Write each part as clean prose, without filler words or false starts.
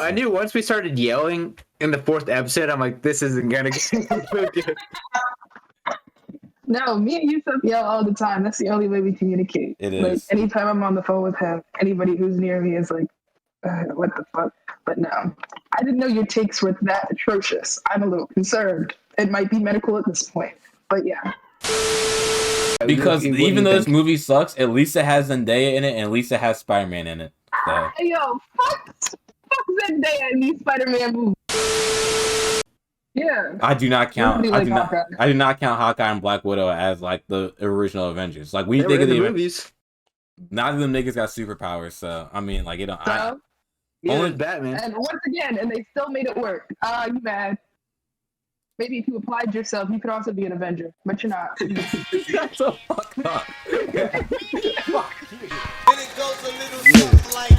I knew once we started yelling in the 4th episode, I'm like, this isn't gonna get good. No, me and Yusef yell all the time. That's the only way we communicate. It Like, is. anytime I'm on the phone with him, anybody who's near me is like, what the fuck? But no, I didn't know your takes were that atrocious. I'm a little concerned. It might be medical at this point, but yeah. Because even though this movie sucks, at least it has Zendaya in it, and at least it has Spider-Man in it. So. Hey, yo, fuck Zendaya in these Spider-Man movies. Yeah. I do not count. I do not count Hawkeye and Black Widow as like the original Avengers. Like we think of the movies. None of them niggas got superpowers, so I mean, like, you know, only Batman. And once again, and they still made it work. You mad? Maybe if you applied yourself, you could also be an Avenger, but you're not. That's a fuck up. Fuck you. And it goes a little something like.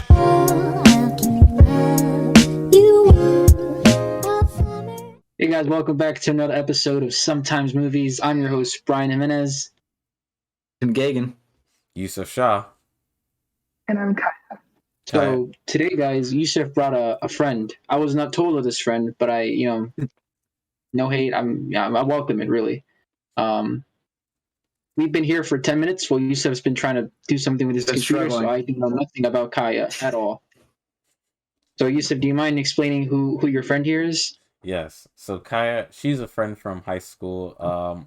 Hey guys, welcome back to another episode of Sometimes Movies. I'm your host, Bryan Jiminez. I'm Gagen. Yusef Shah. And I'm Kaia. So today, guys, Yusef brought a friend. I was not told of this friend, but I, no hate. I welcome it, really. We've been here for 10 minutes while Yusef's been trying to do something with his computer, so I know nothing about Kaia at all. So Yusef, do you mind explaining who your friend here is? Yes. So Kaia, she's a friend from high school.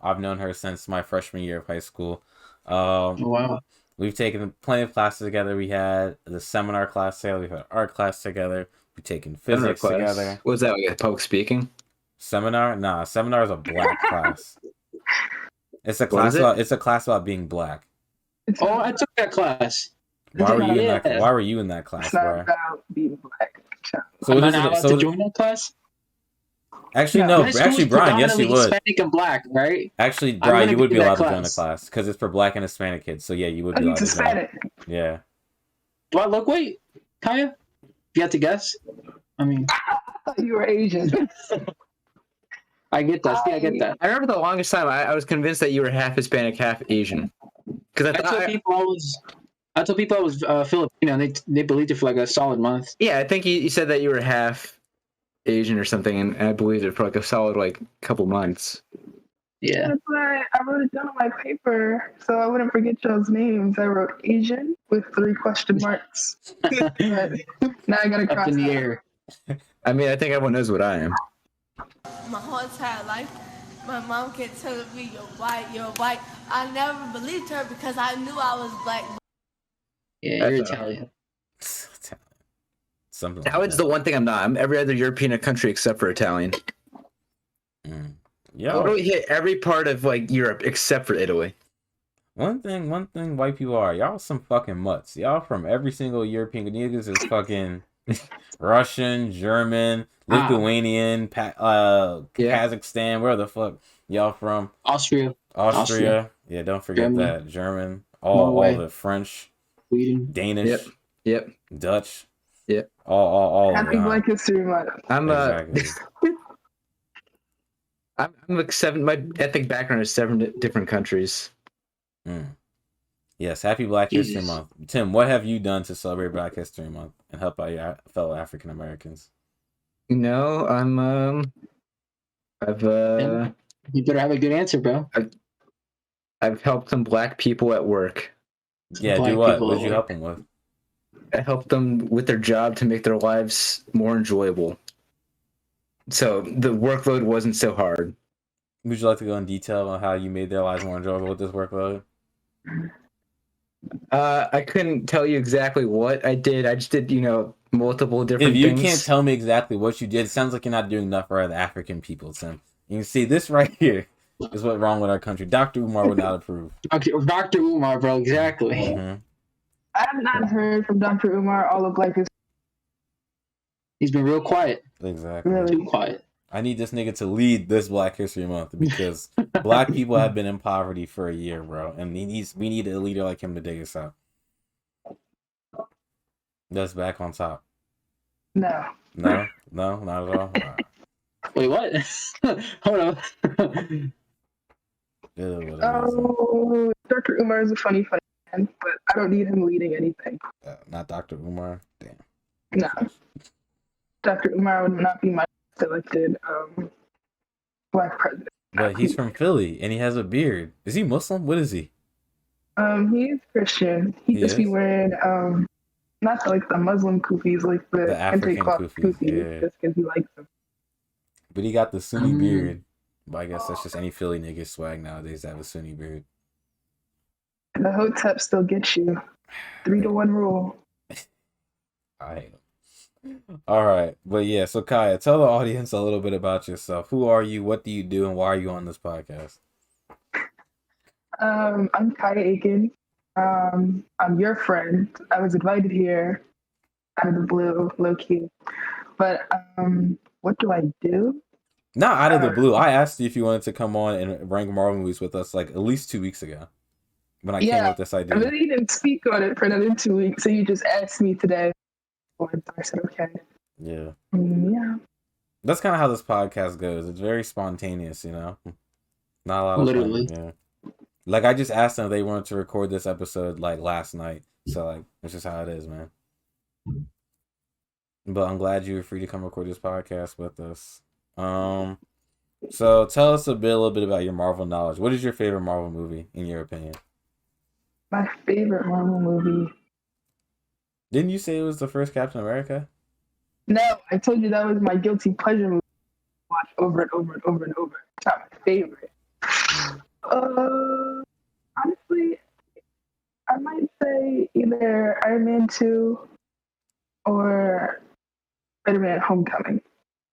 I've known her since my freshman year of high school. Wow. We've taken plenty of classes together. We had the seminar class together. We've had art class together. We've taken physics together. What was that, like public speaking? Seminar? Nah, seminar is a black class. It's a class about being black. Oh, I took that class. Why were you in that class? It's not about being black. So am I not allowed to join that class? Actually, no. Actually, Bryan, yes, you would. Hispanic and black, right? Actually, Bryan, you would be allowed to join the class because it's for black and Hispanic kids. So yeah, you would be allowed to join. Yeah. Do I look white, Kaia? You have to guess. I mean, I thought you were Asian. I get that. I get that. I remember the longest time I was convinced that you were half Hispanic, half Asian. Because I told people I was Filipino, and they believed it for like a solid month. Yeah, I think you said that you were half Asian or something, and I believed it for like a solid couple months. Yeah. That's why I wrote it down on my paper so I wouldn't forget y'all's names. I wrote Asian with 3 question marks. But now I gotta cross up in the air. I mean, I think everyone knows what I am. My whole entire life, my mom kept telling me, you're white, you're white. I never believed her because I knew I was black. Yeah, you're Italian. Italian's the one thing I'm not. I'm every other European country except for Italian. Yeah. Totally hit every part of Europe except for Italy. One thing white people are, y'all some fucking mutts. Y'all from every single European niggas is fucking Russian, German, Lithuanian, Kazakhstan, where the fuck y'all from? Austria. Yeah, don't forget Germany. That. German. All the French. Sweden. Danish. Yep. Dutch. Yep. All Happy Black History Month. I'm like 7. My ethnic background is 7 different countries. Yes, happy Black History Month. Tim, what have you done to celebrate Black History Month and help out your fellow African Americans? You better have a good answer, bro. I've helped some black people at work. Yeah, do what? What did you help them with? I helped them with their job to make their lives more enjoyable. So the workload wasn't so hard. Would you like to go in detail on how you made their lives more enjoyable with this workload? I couldn't tell you exactly what I did. I just did, multiple different things. If you can't tell me exactly what you did, it sounds like you're not doing enough for the African people, Tim. You can see this right here is what's wrong with our country. Dr. Umar would not approve. Dr. Umar, bro, exactly. Mm-hmm. I have not heard from Dr. Umar all of Black History. He's been real quiet. Exactly. Really? Too quiet. I need this nigga to lead this Black History Month because black people have been in poverty for a year, bro. And we need a leader like him to dig us out. That's back on top. No, not at all. Right. Wait, what? Hold on. Dr. Umar is a funny man, but I don't need him leading anything. Not Dr. Umar. Damn. No. Dr. Umar would not be my selected black president. But he's from Philly and he has a beard. Is he Muslim? What is he? He's Christian. He just be wearing not like the Muslim kufis, like the African kufis, just because he likes them. But he got the Sunni beard. But I guess that's just any Philly nigga swag nowadays to have a Sunni beard. The hotep still gets you. 3-to-1 rule. I hate him. All right. But yeah, so Kaia, tell the audience a little bit about yourself. Who are you? What do you do? And why are you on this podcast? I'm Kaia Aiken. I'm your friend. I was invited here out of the blue, low key. But what do I do? Not out of the blue. I asked you if you wanted to come on and rank Marvel movies with us like at least 2 weeks ago when I came up with this idea. I really didn't speak on it for another 2 weeks, so you just asked me today. I said, okay. Yeah. Yeah. That's kind of how this podcast goes. It's very spontaneous, you know? Not a lot of literally. Fun, yeah. Like, I just asked them if they wanted to record this episode, like, last night. So, like, that's just how it is, man. But I'm glad you were free to come record this podcast with us. So, tell us a little bit about your Marvel knowledge. What is your favorite Marvel movie, in your opinion? My favorite Marvel movie. Didn't you say it was the first Captain America? No, I told you that was my guilty pleasure movie. Watch over and over and over and over. It's not my favorite. Honestly, I might say either Iron Man 2 or Spider-Man Homecoming.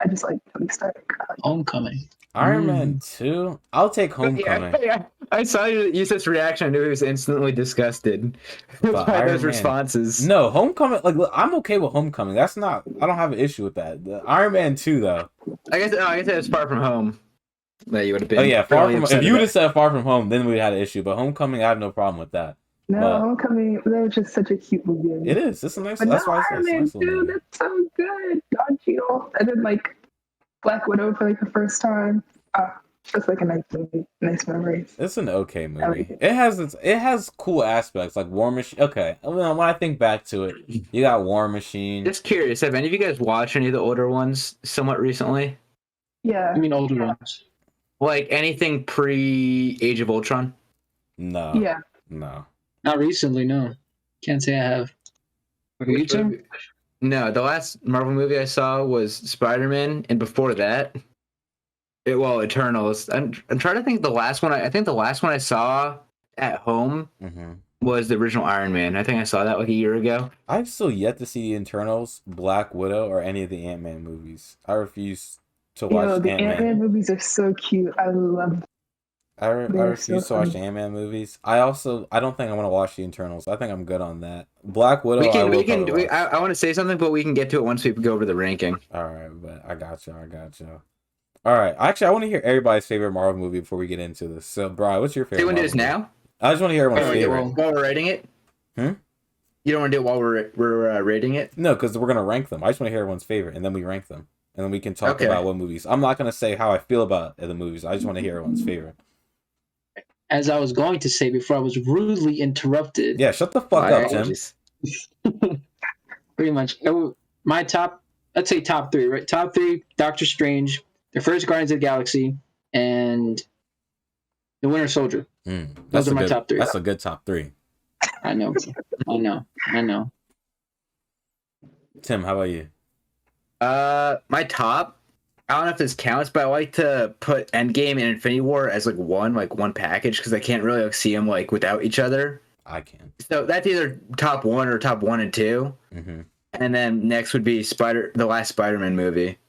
I just like Tony Stark. Homecoming. Iron Man 2? I'll take Homecoming. Yeah. I saw Yusef's reaction. I knew he was instantly disgusted by those responses. No, Homecoming, like, look, I'm okay with Homecoming. That's not, I don't have an issue with that. The Iron Man 2, though. I guess it was Far From Home that you would have been. Oh, yeah, if you would have said Far From Home, then we'd have had an issue. But Homecoming, I have no problem with that. No, Homecoming, that was just such a cute movie. It is. It's a nice, but that's no, why Iron Man 2, that's so good. Don Cheadle. I did, like, Black Widow for, like, the first time. Just like a nice movie, nice memories. It's an okay movie. It has cool aspects like War Machine. Okay, when I think back to it, you got War Machine. Just curious, have any of you guys watched any of the older ones somewhat recently? Yeah. I mean older ones. Like anything pre Age of Ultron? No. Yeah. No. Not recently, no. Can't say I have. No, the last Marvel movie I saw was Spider-Man, and before that, Eternals. I'm trying to think the last one. I think the last one I saw at home was the original Iron Man. I think I saw that like a year ago. I've still yet to see the Eternals, Black Widow, or any of the Ant-Man movies. I refuse to watch the Ant-Man. Ant-Man movies are so cute. I love them. I refuse to watch the Ant-Man movies. I don't think I want to watch the Internals. I think I'm good on that. Black Widow. I want to say something, but we can get to it once we go over the ranking. All right, but I got you. All right. Actually, I want to hear everybody's favorite Marvel movie before we get into this. So, Brian, what's your favorite? Do you want to do this now? I just want to hear everyone's favorite. While we're rating it? You don't want to do it while we're rating it? No, because we're going to rank them. I just want to hear everyone's favorite, and then we rank them. And then we can talk about what movies. I'm not going to say how I feel about the movies. I just want to hear everyone's favorite. As I was going to say before I was rudely interrupted. Yeah, shut the fuck up, Tim. Pretty much. My top, let's say top three, right? Top three, Doctor Strange, the first Guardians of the Galaxy, and the Winter Soldier. Those are my top three. That's a good top three. I know. Tim, how about you? My top, I don't know if this counts, but I like to put Endgame and Infinity War as like one package because I can't really see them like without each other. I can. So that's either top one or top 1 and 2. And then next would be the last Spider-Man movie.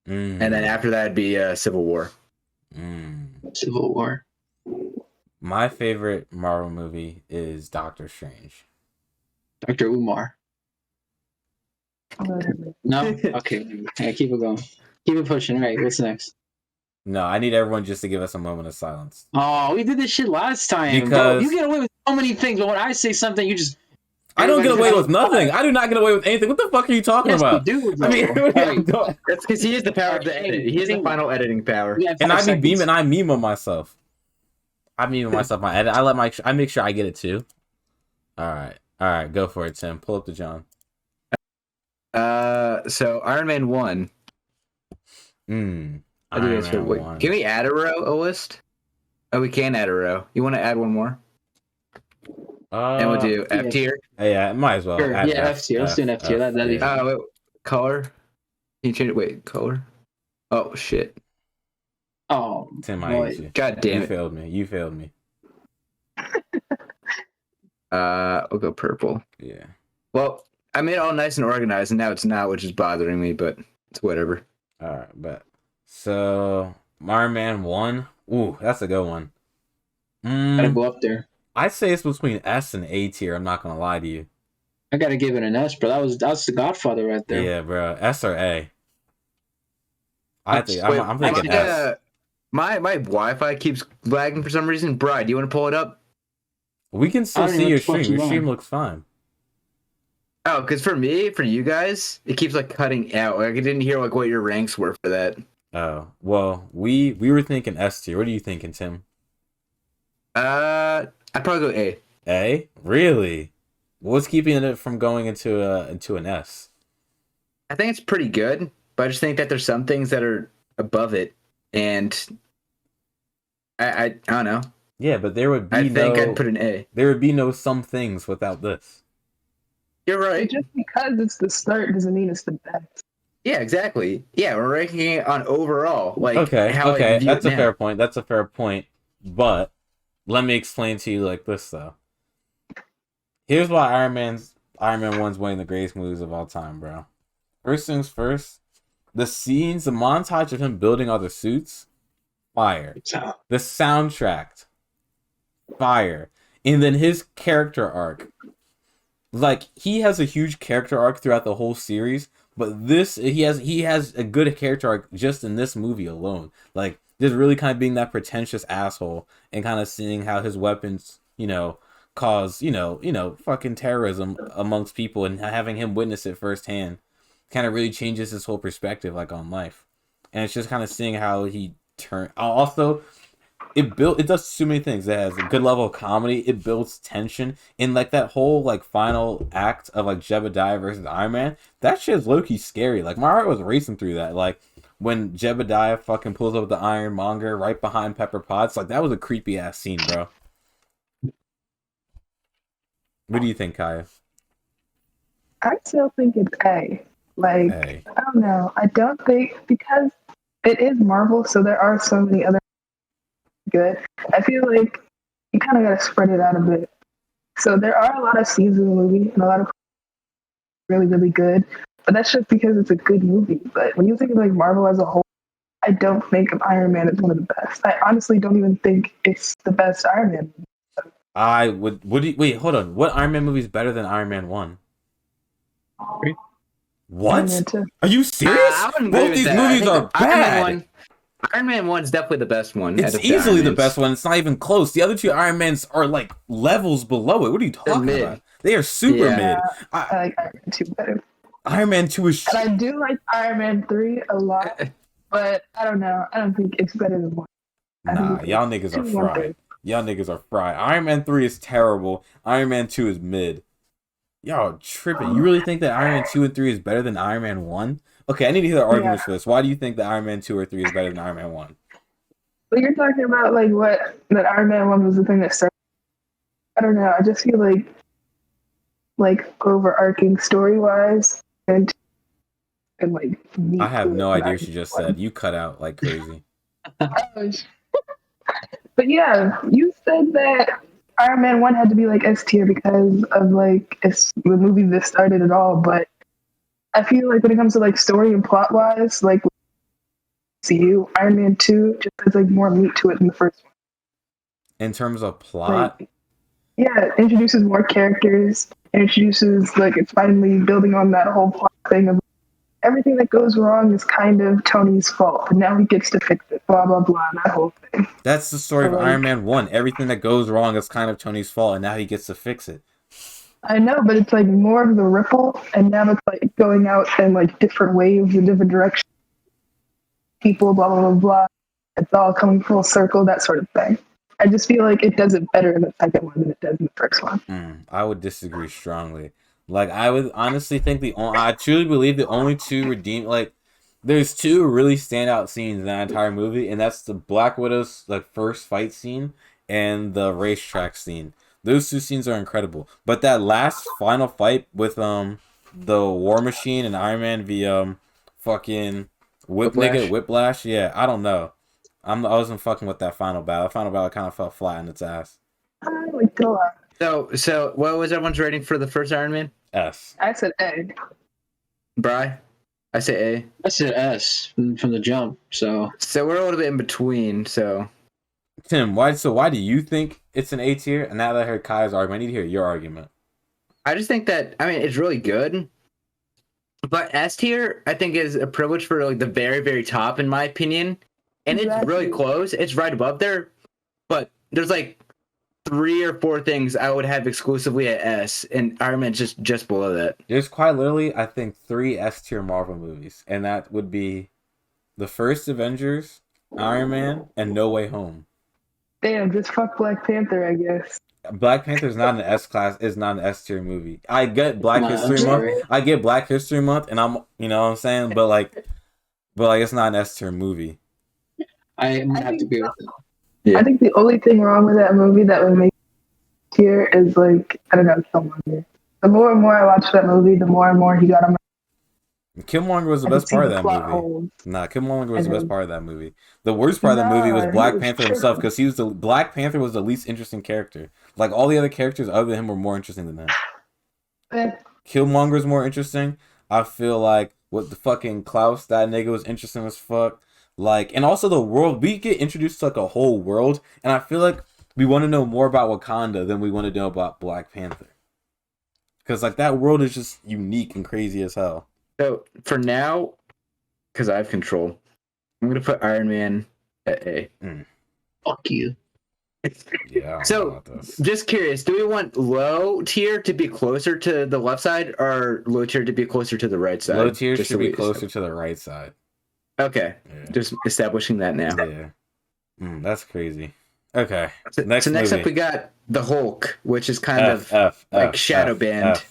And then after that would be Civil War. Civil War. My favorite Marvel movie is Doctor Strange. Dr. Umar. No? Okay. Yeah, keep it going. Keep it pushing. All right, what's next? No, I need everyone just to give us a moment of silence. Oh, we did this shit last time. Because you get away with so many things, but when I say something, you just... I don't get away with nothing. I do not get away with anything. What the fuck are you talking about? You do, I mean, that's because he is the power of the edit. He is the final editing power. And I be beaming. I meme on myself. I meme myself. My edit. I make sure I get it too. All right. Go for it, Tim. Pull up the John. So Iron Man 1. Iron Man 1. Can we add a list? Oh, we can add a row. You want to add one more? And we'll do F tier. Yeah, might as well. Sure. Yeah, F tier. Let's do an F tier. That'd be fun. Wait, color. Can you change it? Wait, color. Oh shit. Oh, Tim, God damn it! You failed me. We'll go purple. Yeah. Well, I made it all nice and organized, and now it's not, which is bothering me, but it's whatever. All right, but so Iron Man 1. Ooh, that's a good one. Gotta go up there. I'd say it's between S and A tier. I'm not gonna lie to you. I gotta give it an S, bro. That's the Godfather right there. Yeah, bro. S or A. I'm thinking S. My Wi-Fi keeps lagging for some reason. Bryan, do you want to pull it up? We can still see your stream. Your stream looks fine. Oh, because for you guys, it keeps like cutting out. Like I didn't hear like what your ranks were for that. Oh, well, we were thinking S tier. What are you thinking, Tim? I'd probably go A. A? Really? What's keeping it from going into an S? I think it's pretty good, but I just think that there's some things that are above it, and I don't know. Yeah, but there would be I think I'd put an A. There would be no some things without this. You're right. Just because it's the start doesn't mean it's the best. Yeah, exactly. Yeah, we're ranking it on overall. Like, okay, that's a fair point. That's a fair point. But let me explain to you like this though. Here's why Iron Man 1's one of the greatest movies of all time, bro. First things first, the scenes, the montage of him building all the suits, fire. The soundtrack, fire. And then his character arc. Like, he has a huge character arc throughout the whole series, but he has a good character arc just in this movie alone. Like, just really kind of being that pretentious asshole and kind of seeing how his weapons, cause, fucking terrorism amongst people, and having him witness it firsthand kind of really changes his whole perspective, like, on life. And it's just kind of seeing how he turned. Also, it does so many things. It has a good level of comedy. It builds tension. And, like, that whole, like, final act of, like, Jebediah versus Iron Man, that shit is low-key scary. Like, my heart was racing through that. Like, when Jebediah fucking pulls up the Ironmonger right behind Pepper Potts, like, that was a creepy-ass scene, bro. What do you think, Kaia? I still think it's A. Like, A. I don't know. I don't think, because it is Marvel, so there are so many other good. I feel like you kind of got to spread it out a bit. So there are a lot of scenes in the movie, and a lot of really, really good. But that's just because it's a good movie. But when you think of like Marvel as a whole, I don't think of Iron Man as one of the best. I honestly don't even think it's the best Iron Man movie. I would. Wait, hold on. What Iron Man movie is better than Iron Man 1? What? Are you serious? Both these movies are bad. Iron Man 1 is definitely the best one. It's easily the best one. It's not even close. The other two Iron Mans are like levels below it. What are you talking about? They are super mid. I like Iron Man 2 better. Iron Man 2 is... And I do like Iron Man 3 a lot, but I don't know. I don't think it's better than 1. Nah, y'all niggas are fried. Y'all niggas are fried. Iron Man 3 is terrible. Iron Man 2 is mid. Y'all tripping. You really think that Iron Man 2 and 3 is better than Iron Man 1? Okay, I need to hear the arguments for this. Why do you think that Iron Man 2 or 3 is better than Iron Man 1? Well, you're talking about like that Iron Man 1 was the thing that started. I don't know. I just feel like overarching story-wise and like... I have no idea what you just said. You cut out like crazy. But yeah, you said that Iron Man 1 had to be like S tier because of like it's the movie that started it all, but I feel like when it comes to like story and plot wise, like Iron Man 2 just has like more meat to it than the first one. In terms of plot? Like, yeah, it introduces more characters, introduces like it's finally building on that whole plot thing of everything that goes wrong is kind of Tony's fault, but now he gets to fix it, blah, blah, blah, that whole thing. That's the story of Iron Man 1. Everything that goes wrong is kind of Tony's fault, and now he gets to fix it. I know, but it's like more of the ripple, and now it's like going out in like different waves in different directions. People, blah, blah, blah, blah. It's all coming full circle, that sort of thing. I just feel like it does it better in the second one than it does in the first one. I would disagree strongly. Like, I would honestly think I truly believe the only two redeem, like, there's two really standout scenes in that entire movie, and that's the Black Widow's, like, first fight scene and the racetrack scene. Those two scenes are incredible. But that last final fight with, the War Machine and Iron Man via, fucking Whiplash, yeah, I don't know. I wasn't fucking with that final battle. The final battle kind of fell flat in its ass. Oh my god. So what was everyone's rating for the first Iron Man? S. I said A. Bri? I say A. I said S from the jump. So we're a little bit in between. So Tim, why do you think it's an A tier? And now that I heard Kai's argument, I need to hear your argument. I just think that it's really good. But S tier, I think, is a privilege for like the very, very top, in my opinion. And it's really close. It's right above there. But there's like 3 or 4 things I would have exclusively at S, and Iron Man's just below that. There's quite literally, I think, 3 S tier Marvel movies, and that would be the First Avengers, Iron Man, and No Way Home. Damn, just fuck Black Panther, I guess. Black Panther is not an S class. Is not an S tier movie. I get Black History Month. I get Black History Month, and I'm, you know what I'm saying, but like it's not an S tier movie. I have to agree with it. Yeah. I think the only thing wrong with that movie that would make it here is like, I don't know, Killmonger. The more and more I watch that movie, the more and more he got on my... Killmonger was the best part of that movie. Nah, Killmonger was the best part of that movie. The worst part of the movie was Black Panther himself, because Black Panther was the least interesting character. Like, all the other characters other than him were more interesting than him. Killmonger was more interesting. I feel like with the fucking Klaus, that nigga was interesting as fuck. Like, and also the world, we get introduced to like a whole world, and I feel like we want to know more about Wakanda than we want to know about Black Panther. Because like that world is just unique and crazy as hell. So for now, because I have control, I'm gonna put Iron Man at A. Fuck you. Yeah. So just curious, do we want low tier to be closer to the left side, or low tier to be closer to the right side? Low tier should be closer to the right side. Okay, yeah. Just establishing that now. Yeah, that's crazy. Okay, so next up we got the Hulk, which is kind of like Shadow Band.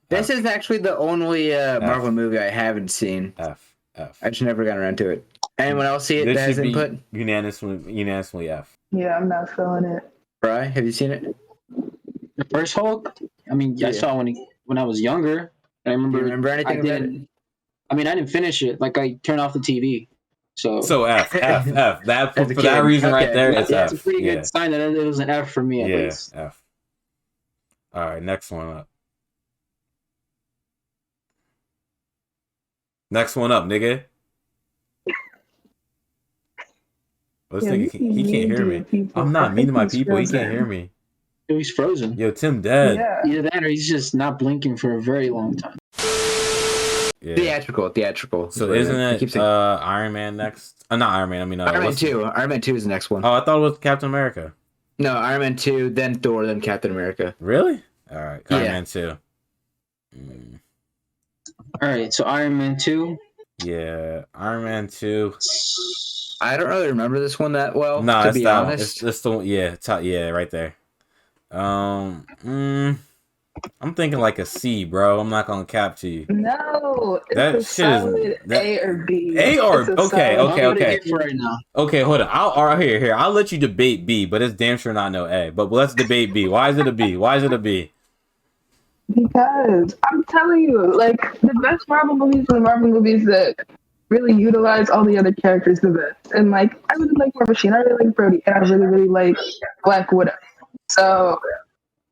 This is actually the only Marvel movie I haven't seen. I just never got around to it. Anyone else see it that has input? Unanimously F. Yeah, I'm not feeling it. Bri, have you seen it? The first Hulk? I mean, I saw when I was younger. I remember. Do you remember anything about it? I mean, I didn't finish it. Like, I turned off the TV. So F. That for that reason right there, it's F. It's a pretty good sign that it was an F for me, at least. F. All right, next one up. Next one up, nigga. Let's think he can't hear me. I'm not mean to my people. He can't hear me. He's frozen. Yo, Tim dead. Yeah. Either that or he's just not blinking for a very long time. Yeah. Theatrical. So isn't it Iron Man next? Not Iron Man. I mean, Iron Man 2. Iron Man 2 is the next one. Oh, I thought it was Captain America. No, Iron Man 2, then Thor, then Captain America. Really? All right, Iron Man 2. All right, so Iron Man 2. Yeah, Iron Man 2. I don't really remember this one that well. No, to be honest. It's the one. Yeah, right there. I'm thinking like a C, bro. I'm not gonna cap to you. No, that it's a solid A or B. A or okay. Right now. Okay, hold on. I'll let you debate B, but it's damn sure not no A. But let's debate B. Why is it a B? Because I'm telling you, like, the best Marvel movies are the Marvel movies that really utilize all the other characters the best. And like, I really like War Machine, I really like Brody, and I really, really like Black Widow. So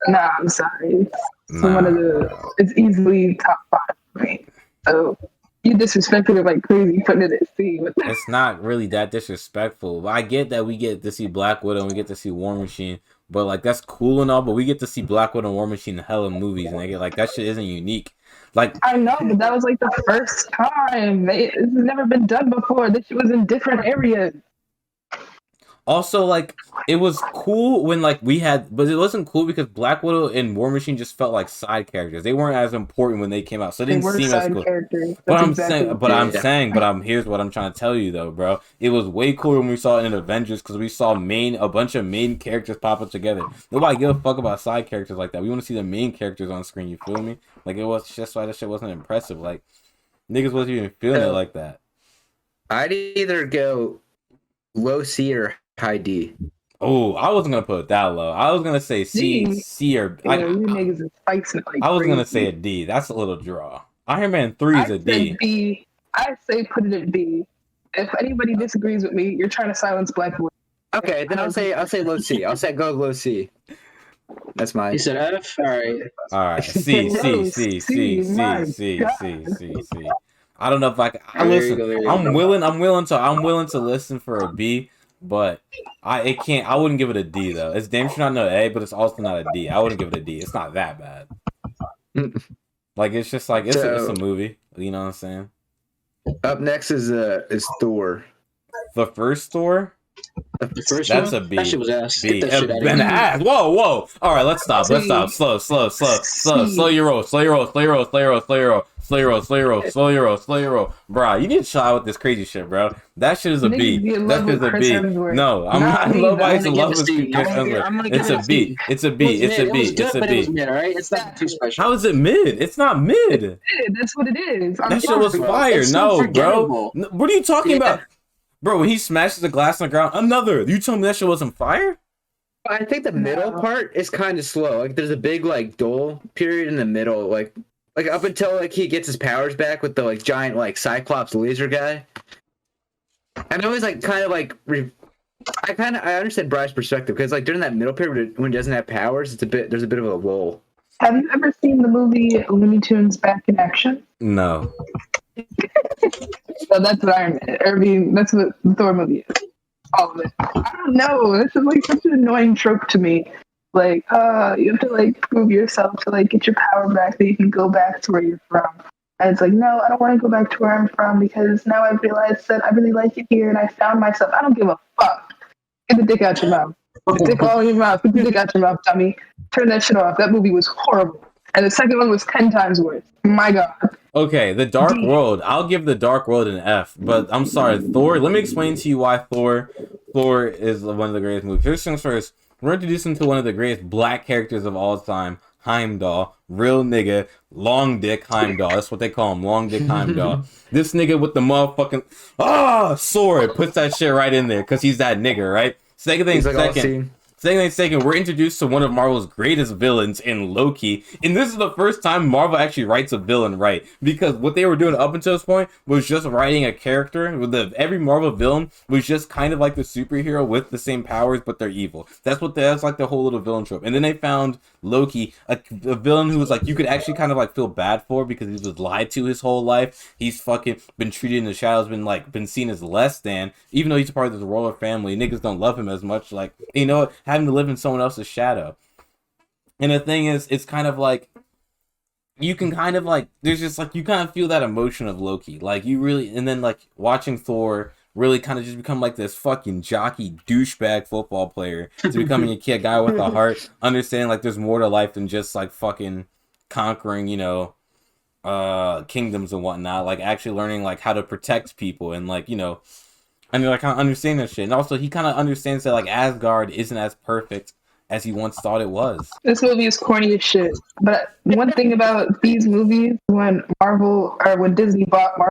nah, I'm sorry. It's easily top 5 for me. So you disrespected it like crazy putting it at C. It's not really that disrespectful. I get that we get to see Black Widow and we get to see War Machine, but like that's cool and all, but we get to see Black Widow and War Machine in hella movies, and they get like that shit isn't unique. Like I know, but that was like the first time. This has never been done before. This shit was in different areas. Also, like, it was cool when, like, we had... But it wasn't cool because Black Widow and War Machine just felt like side characters. They weren't as important when they came out, so it didn't seem as cool. Characters. But I'm here's what I'm trying to tell you, though, bro. It was way cooler when we saw it in Avengers because we saw a bunch of main characters pop up together. Nobody give a fuck about side characters like that. We want to see the main characters on screen, you feel me? Like, it was just why that shit wasn't impressive. Like, niggas wasn't even feeling it like that. I'd either go low C or high D. Oh, I wasn't gonna put it that low. I was gonna say C or you niggas is spicing it like I was crazy. gonna say a D. That's a little draw. Iron Man 3 is a D. B. I say put it at B. If anybody disagrees with me, you're trying to silence Black Widow. Okay, then I'll say low C. I'll say go low C. That's mine. You said F. All right. C. I don't know if I can. I'm willing to listen for a B, but I wouldn't give it a D though. It's damn sure not an A, but it's also not a D. I wouldn't give it a D. It's not that bad. Like, it's just like it's a movie. You know what I'm saying? Up next is Thor. The first Thor. That's a B. That shit was ass. B. Ass. Whoa. All right, let's stop. Slow your roll. Bro, you need to chill out with this crazy shit, bro. That shit is a B. That shit is a B. No, I'm not nobody's in love with Chris Hemsworth. It's a B. It's a B. Alright, it's not too special. How is it mid? It's not mid. That's what it is. That shit was fire. No, bro. What are you talking about? Bro, when he smashes the glass on the ground, you telling me that shit wasn't fire? I think the middle part is kind of slow. Like, there's a big, like, dull period in the middle. Like up until, like, he gets his powers back with the, like, giant, like, Cyclops laser guy. And I was, like, kind of, like... I understand Bryce's perspective, because, like, during that middle period when he doesn't have powers, there's a bit of a lull. Have you ever seen the movie Looney Tunes Back in Action? No. So that's what Iron Man. That's what the Thor movie is. All of it. I don't know. This is like such an annoying trope to me. Like, you have to like prove yourself to like get your power back so you can go back to where you're from. And it's like, no, I don't want to go back to where I'm from because now I've realized that I really like it here and I found myself. I don't give a fuck. Get the dick out your mouth. Get the dick all in your mouth. Get the dick out your mouth, dummy. Turn that shit off. That movie was horrible. And the second one was 10 times worse. My God. Okay, The Dark World. I'll give The Dark World an F, but I'm sorry, Thor. Let me explain to you why Thor is one of the greatest movies. First things first, we're introducing to one of the greatest black characters of all time, Heimdall. Real nigga, long dick Heimdall. That's what they call him, long dick Heimdall. This nigga with the motherfucking sword puts that shit right in there because he's that nigga, right? Second thing, we're introduced to one of Marvel's greatest villains in Loki. And this is the first time Marvel actually writes a villain right. Because what they were doing up until this point was just writing a character. Every Marvel villain was just kind of like the superhero with the same powers, but they're evil. That's like the whole little villain trope. And then they found Loki, a villain who was like, you could actually kind of like feel bad for because he was lied to his whole life. He's fucking been treated in the shadows, been seen as less than, even though he's a part of the royal family. Niggas don't love him as much. Like, you know what? Having to live in someone else's shadow. And the thing is, it's kind of like you can kind of like there's just like you kind of feel that emotion of Loki. Like you really, and then like watching Thor really kind of just become like this fucking jockey douchebag football player to becoming a guy with a heart, understanding like there's more to life than just like fucking conquering, you know, kingdoms and whatnot. Like actually learning like how to protect people and like, you know, and like kind of understand that shit. And also he kind of understands that like Asgard isn't as perfect as he once thought it was. This movie is corny as shit. But one thing about these movies, when Disney bought Marvel,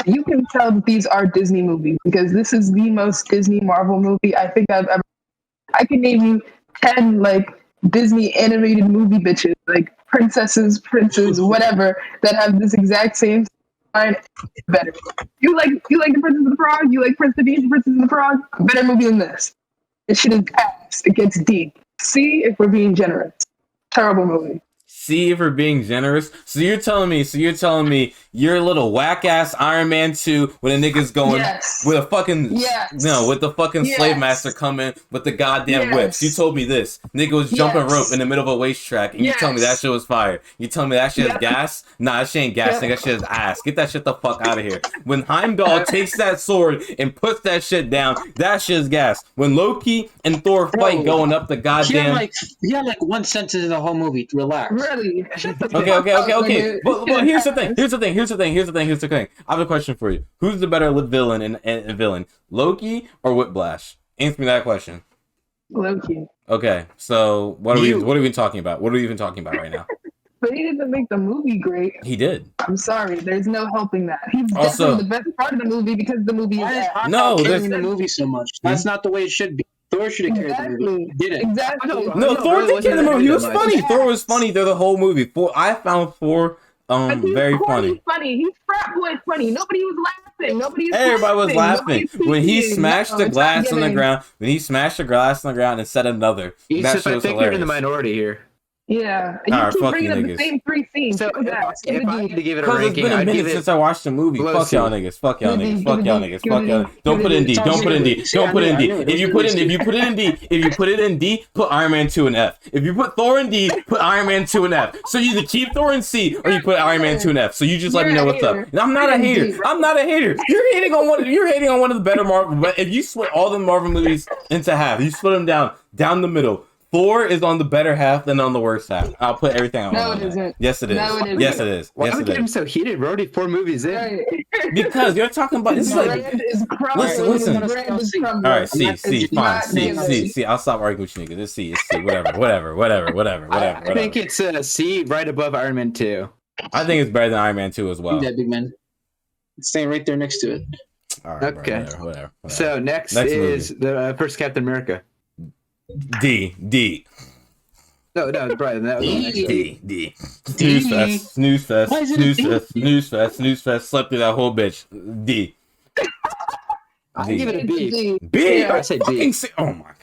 you can tell that these are Disney movies because this is the most Disney Marvel movie I think I've ever. I can name you 10 like Disney animated movie bitches, like princesses, princes, whatever, that have this exact same line. Better. You like the Princess of the Frog? You like Princess of the Frog? Better movie than this. This shit is ass. It gets deep. See if we're being generous. Terrible movie. C for being generous. So you're telling me you're a little whack ass Iron Man 2 when a nigga's going with a fucking with the fucking slave master coming with the goddamn whips. You told me this. Nigga was jumping rope in the middle of a racetrack and you tell me that shit was fire. You tell me that shit has gas? Nah, that shit ain't gas, nigga. That shit is ass. Get that shit the fuck out of here. When Heimdall takes that sword and puts that shit down, that shit is gas. When Loki and Thor fight going up the goddamn he had like one sentence in the whole movie. Relax. Really? Okay. But here's the thing. I have a question for you. Who's the better villain and villain? Loki or Whiplash? Answer me that question. Loki. Okay, so what are we even talking about? What are we even talking about right now? But he didn't make the movie great. He did. I'm sorry. There's no helping that. He's also definitely the best part of the movie because the movie is carrying the movie so much. That's not the way it should be. Thor should have carried the movie. He didn't. Exactly. No, Thor did carry the movie. He was funny. Thor was funny through the whole movie. I found Thor very funny. He's frat boy funny. Nobody was laughing. Everybody was laughing when he smashed the glass on the ground. When he smashed the glass on the ground and said another. That shit was hilarious. You're in the minority here. Yeah, and you keep bringing up the same three scenes. So if I had to give it a ranking, it's been a minute since I watched the movie. Fuck y'all niggas. Fuck y'all niggas. Don't put it in D. Don't put it in D. Don't put it in D. If you put it in D, put Iron Man 2 and F. If you put Thor in D, put Iron Man 2 and F. So you either keep Thor in C or you put Iron Man 2 and F. So you just let me know what's up. And I'm not a hater. You're hating on one of the better Marvel. But if you split all the Marvel movies into half, you split them down the middle. Thor is on the better half than on the worst half. I'll put everything on. No, it isn't. Yes, it is. Yes, it is. Why are we getting so heated? We're already 4 movies in. Right. Because you're talking about this. Listen. All right, C, fine. C. I'll stop arguing with you niggas. It's C. Whatever. I think it's C right above Iron Man 2. I think it's better than Iron Man 2 as well. That big man. It's staying right there next to it. All right, okay. Bro, whatever. So next is the first Captain America. D. No, Brian. That was D. Snooze fest. Slept through that whole bitch. D. I give it a B. B. I say D. Oh my.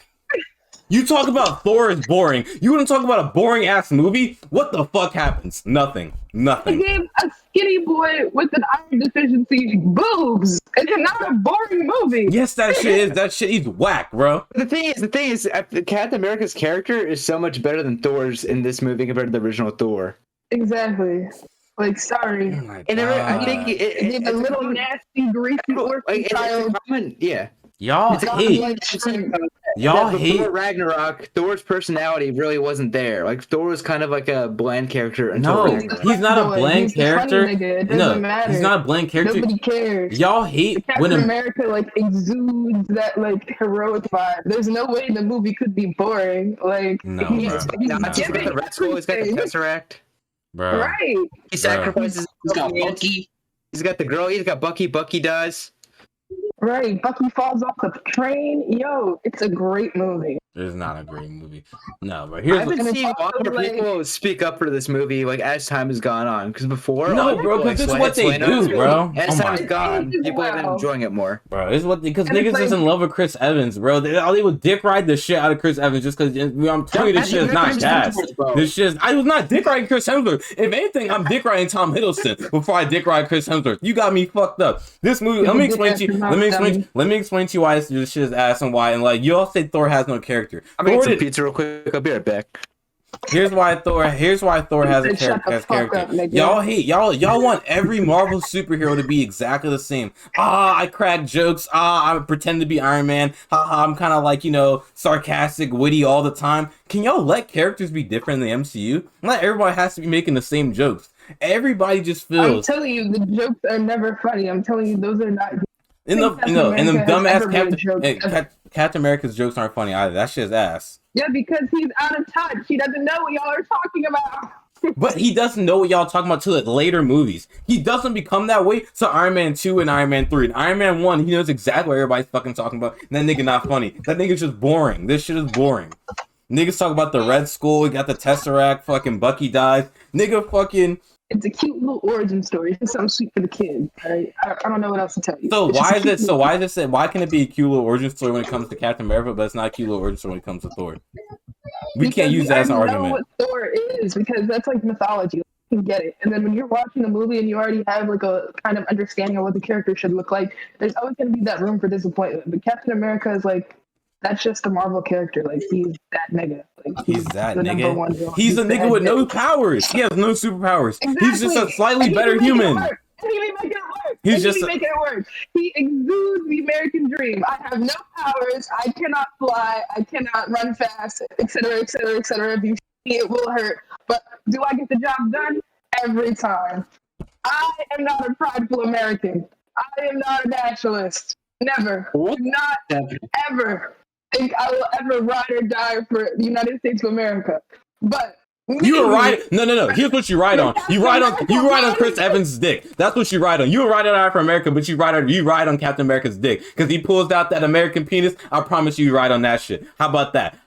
You talk about Thor is boring. You want to talk about a boring ass movie? What the fuck happens? Nothing. He gave a skinny boy with an iron deficiency boobs. It's not a boring movie. Yes, that shit. He's whack, bro. The thing is, Captain America's character is so much better than Thor's in this movie compared to the original Thor. Exactly. Like, sorry. Oh and I think it's a little nasty, greasy orphan child. Yeah. Y'all hate. Thor Ragnarok, Thor's personality really wasn't there. Like, Thor was kind of like a bland character. He's not a bland character. He's not a bland character. Nobody cares. Y'all hate Captain America like exudes that like heroic vibe. There's no way the movie could be boring. Like, he's got the Red Skull. He's got the Tesseract. Bro. Right. He sacrifices. He's got Bucky. He's got the girl. He's got Bucky. Bucky dies. Right, Bucky falls off the train. Yo, it's a great movie. It's not a great movie. No, but I've been seeing a lot more people speak up for this movie, like as time has gone on. Because before, bro, because this is what they do, bro. As time has gone, people have been enjoying it more, bro. It's what because niggas is in love with Chris Evans, bro. They would dick ride the shit out of Chris Evans just because I'm telling you, this shit is not gas. This shit, I was not dick riding Chris Hemsworth. If anything, I'm dick riding Tom Hiddleston before I dick ride Chris Hemsworth. You got me fucked up. This movie, let me explain to you. Let me explain to you why this shit is ass and why. And like you all say, Thor has no character. Pizza real quick. I'll be right back. Here's why Thor has a character. Y'all want every Marvel superhero to be exactly the same. I crack jokes. I pretend to be Iron Man. I'm kind of like, sarcastic, witty all the time. Can y'all let characters be different in the MCU? Not everybody has to be making the same jokes. Everybody just feels. I'm telling you, the jokes are never funny. I'm telling you, those are not. In them dumbass Captain America's jokes aren't funny either. That shit's ass. Yeah, because he's out of touch. He doesn't know what y'all are talking about. But he doesn't know what y'all talking about till the later movies. He doesn't become that way to Iron Man 2 and Iron Man 3. And Iron Man 1, he knows exactly what everybody's fucking talking about. And that nigga not funny. That nigga's just boring. This shit is boring. Niggas talk about the Red Skull. He got the Tesseract. Fucking Bucky dies. Nigga fucking... It's a cute little origin story. It's something sweet for the kids. Right? I don't know what else to tell you. So why can it be a cute little origin story when it comes to Captain America, but it's not a cute little origin story when it comes to Thor? We can't use that as an argument. I know what Thor is because that's like mythology. You can get it. And then when you're watching a movie and you already have like a kind of understanding of what the character should look like, there's always going to be that room for disappointment. But Captain America is like, that's just a Marvel character. Like, he's that nigga. Like, he's that nigga. He's a nigga with no powers. He has no superpowers. Exactly. He's just a slightly better human. He's just making it work. He exudes the American dream. I have no powers. I cannot fly. I cannot run fast, etc., etc., etc. If you see it, will hurt. But do I get the job done? Every time. I am not a prideful American. I am not a nationalist. Never. Not ever think I will ever ride or die for the United States of America. But you were right. No. Here's what you ride on. You ride on Chris Evans' dick. That's what you ride on. You were riding on for America, but you ride on Captain America's dick because he pulls out that American penis. I promise you ride on that shit. How about that?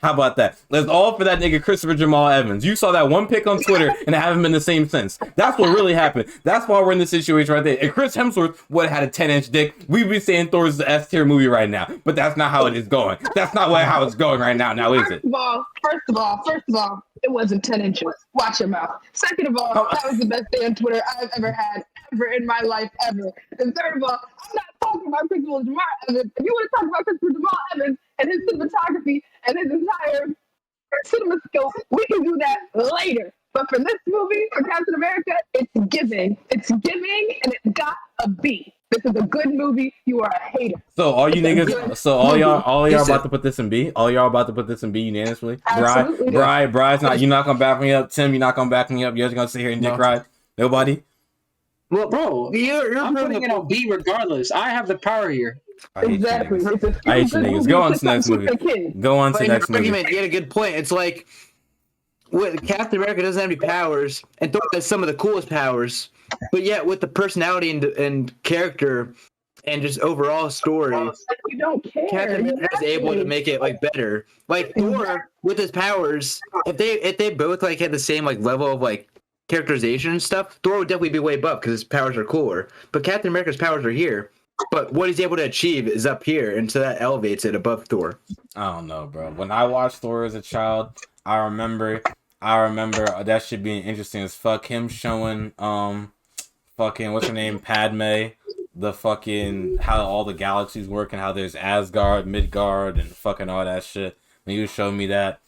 Let's all for that nigga Christopher Jamal Evans. You saw that one pic on Twitter and it haven't been the same since. That's what really happened. That's why we're in this situation right there. If Chris Hemsworth would have had a 10-inch dick, we'd be saying Thor's the S tier movie right now. But that's not how it is going. That's not how it's going right now. Now is it? First of all, it wasn't 10 inches. Watch your mouth. Second of all, that was the best day on Twitter I've ever had, ever in my life, ever. And third of all, I'm not talking about Christopher Jamal Evans. If you want to talk about Christopher Jamal Evans and his cinematography and his entire cinema skill, we can do that later. But for this movie, for Captain America, it's giving. It's giving, and it got a B. This is a good movie. You are a hater. So all you niggas, all y'all about to put this in B. All y'all about to put this in B unanimously. Bry's not. You're not gonna back me up. Tim, you're not gonna back me up. You're just gonna sit here and dick ride. Nobody. Well, bro, I'm putting it on B regardless. I have the power here. Exactly. I hate you niggas. Go on to the next movie. Go on to the next movie. You had a good point. It's like Captain America doesn't have any powers, and Thor has some of the coolest powers. But yet, with the personality and character and just overall story, you don't care. Captain America is able to make it like better. Like Thor, with his powers, if they both like had the same like level of like characterization and stuff, Thor would definitely be way above because his powers are cooler. But Captain America's powers are here, but what he's able to achieve is up here, and so that elevates it above Thor. I don't know, bro. When I watched Thor as a child, I remember that shit being interesting as fuck. Him showing fucking what's her name, Padme, the fucking how all the galaxies work and how there's Asgard, Midgard, and fucking all that shit. When you showed me that,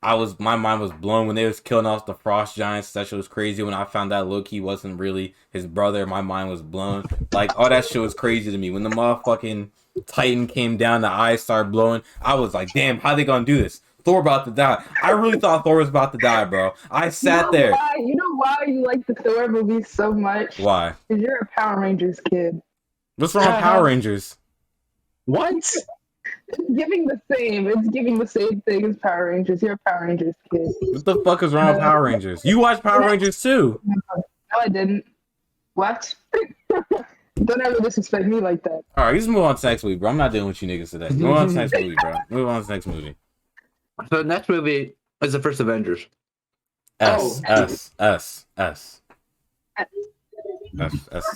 my mind was blown when they was killing off the frost giants. That shit was crazy. When I found out Loki wasn't really his brother, my mind was blown. Like all that shit was crazy to me. When the motherfucking Titan came down, the eyes started blowing. I was like, damn, how they gonna do this? Thor about to die. I really thought Thor was about to die, bro. I sat there. You know why you like the Thor movies so much? Why? Because you're a Power Rangers kid. What's wrong with Power Rangers? What? It's giving the same thing as Power Rangers. You're a Power Rangers kid. What the fuck is wrong with Power Rangers? You watch Power Rangers too. No, I didn't. What? Don't ever disrespect me like that. All right, let's move on to next movie, bro. I'm not dealing with you niggas today. Move on to next movie, bro. Move on to next movie. So the next movie is the First Avengers. S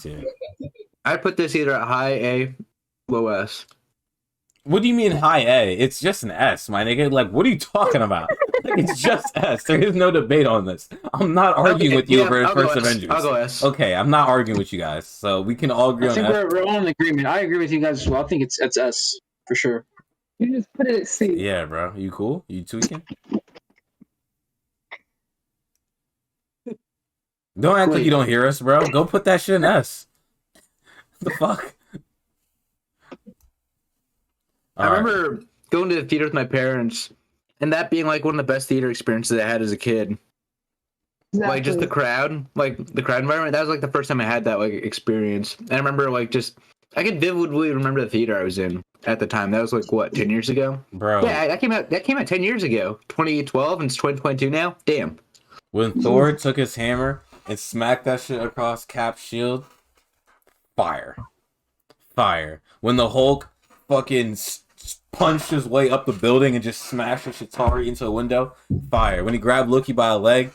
tier. I'd put this either at high A, low S. What do you mean high A? It's just an S, my nigga. Like, what are you talking about? It's just S. There is no debate on this. I'm not arguing with you over First Avengers. I'll go S. Okay, I'm not arguing with you guys. So we can all agree on that. We're all in agreement. I agree with you guys as well. I think it's S for sure. You just put it at C. Yeah, bro. You cool? You tweaking? Don't act like you don't hear us, bro. Go put that shit in S. The fuck? I remember going to the theater with my parents, and that being like one of the best theater experiences I had as a kid. Exactly. Like just the crowd environment. That was like the first time I had that like experience. And I remember like I could vividly remember the theater I was in at the time. That was like what, 10 years ago? Bro. Yeah, that came out 10 years ago. 2012 and it's 2022 now. Damn. When Thor took his hammer and smacked that shit across Cap's shield, fire. When the Hulk fucking punched his way up the building and just smashed the Chitauri into a window, fire. When he grabbed Loki by a leg,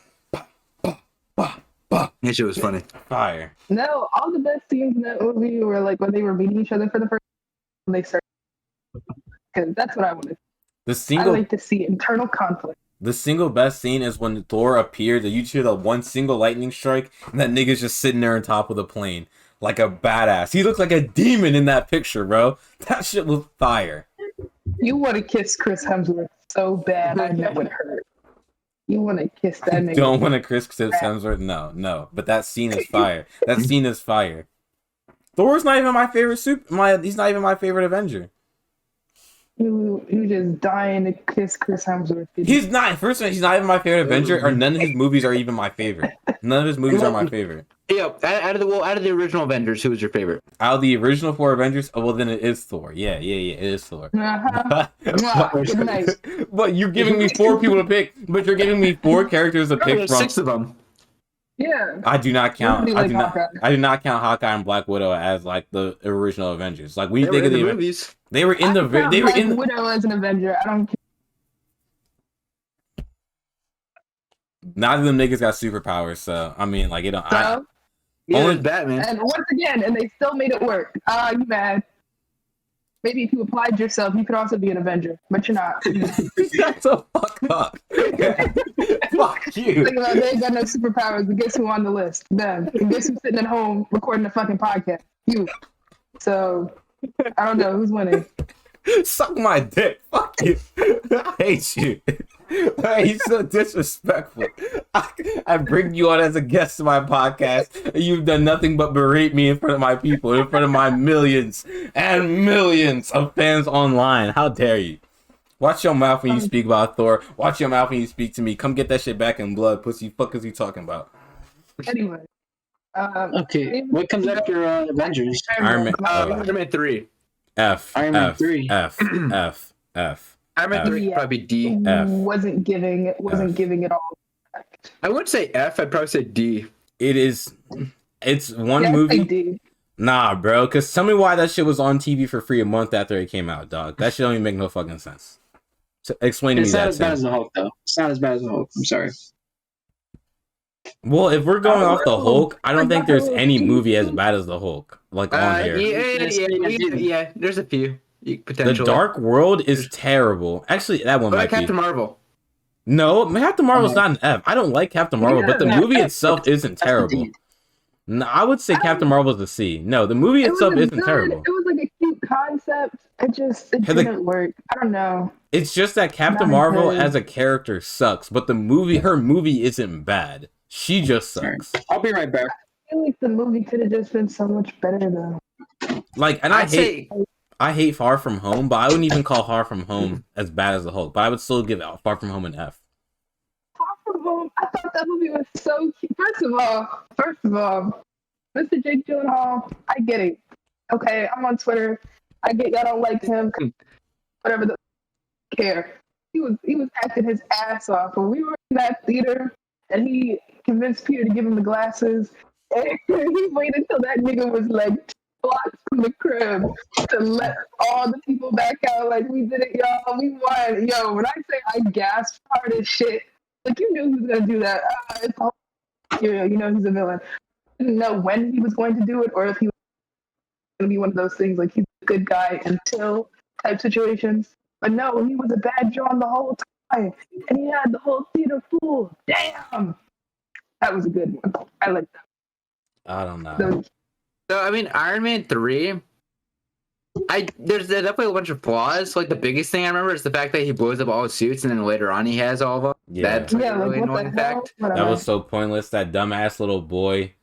that shit was funny. Fire. No, all the best scenes in that movie were like when they were meeting each other for the first time, when they started. Because that's what I wanted. I like to see internal conflict. The single best scene is when Thor appears and you hear the one single lightning strike and that nigga's just sitting there on top of the plane like a badass. He looks like a demon in that picture, bro. That shit was fire. You want to kiss Chris Hemsworth so bad, I know it hurt. You want to kiss that nigga. Don't want to Chris Hemsworth? No. But that scene is fire. That scene is fire. Thor's not even my favorite he's not even my favorite Avenger. You just dying to kiss Chris Hemsworth. He's not. First of all, he's not even my favorite Avenger, or none of his movies are even my favorite. None of his movies are my favorite. Yeah, out of the original Avengers, who was your favorite? Out of the original 4 Avengers, well then it is Thor. Yeah, it is Thor. But you're giving me 4 people to pick, but you're giving me 4 characters to pick from. 6 of them. Yeah. I do not count. I do not count Hawkeye and Black Widow as like the original Avengers. Like we think of the movies. They were in the. They were in. Widow as an Avenger. I don't care. Neither of them niggas got superpowers, so I mean, like, you know, only Batman. And once again, and they still made it work. You mad? Maybe if you applied yourself, you could also be an Avenger, but you're not. Shut the fuck up. Fuck you. Think about it, they ain't got no superpowers, but guess who on the list? Them. And guess who's sitting at home recording a fucking podcast? You. So, I don't know who's winning. Suck my dick. Fuck you. I hate you. He's so disrespectful. I bring you on as a guest to my podcast, and you've done nothing but berate me in front of my people, in front of my millions and millions of fans online. How dare you? Watch your mouth when you speak about Thor. Watch your mouth when you speak to me. Come get that shit back in blood, pussy. Fuck is he talking about? Anyway. Okay, what comes after Avengers? Iron Man 3. Iron Man 3. F. Iron Man 3 would probably D. F. Wasn't giving it all. I would say F. I'd probably say D. It's one movie. D. Nah, bro. Because tell me why that shit was on TV for free a month after it came out, dog. That shit don't even make no fucking sense. So explain to me that. It's not as bad as the Hulk, though. It's not as bad as the Hulk. I'm sorry. Well, if we're going off the Hulk, I don't think there's any movie as bad as the Hulk. Like on here. Yeah. There's a few. Potentially. The Dark World is terrible. Actually, that one might be. Captain Marvel. No, Captain Marvel's not an F. I don't like Captain Marvel, but the movie itself isn't terrible. No, I would say Captain Marvel's a C. No, the movie itself isn't terrible. It was like a cute concept. It didn't work. I don't know. It's just that Captain Marvel as a character sucks, but her movie isn't bad. She just sucks. I'll be right back. I feel like the movie could have just been so much better though. Like, and I hate Far From Home, but I wouldn't even call Far From Home as bad as the Hulk. But I would still give Far From Home an F. Far From Home, I thought that movie was so cute. First of all, Mr. Jake Gyllenhaal, I get it. Okay, I'm on Twitter. I get y'all don't like him. Whatever the care. He was acting his ass off. When we were in that theater and he convinced Peter to give him the glasses, and he waited until that nigga was like blocks from the crib to let all the people back out. Like, we did it, y'all. We won. Yo, when I say I gasped hard as shit, like, you knew who was gonna do that. It's all you know he's a villain. I didn't know when he was going to do it or if he was gonna be one of those things like he's a good guy until type situations. But no, he was a bad John the whole time, and he had the whole theater full. Damn, that was a good one. I like that. I don't know. So I mean, Iron Man 3. There's definitely a bunch of flaws. Like, the biggest thing I remember is the fact that he blows up all his suits, and then later on he has all of them. Yeah. That's a really annoying fact. That was so pointless. That dumbass little boy.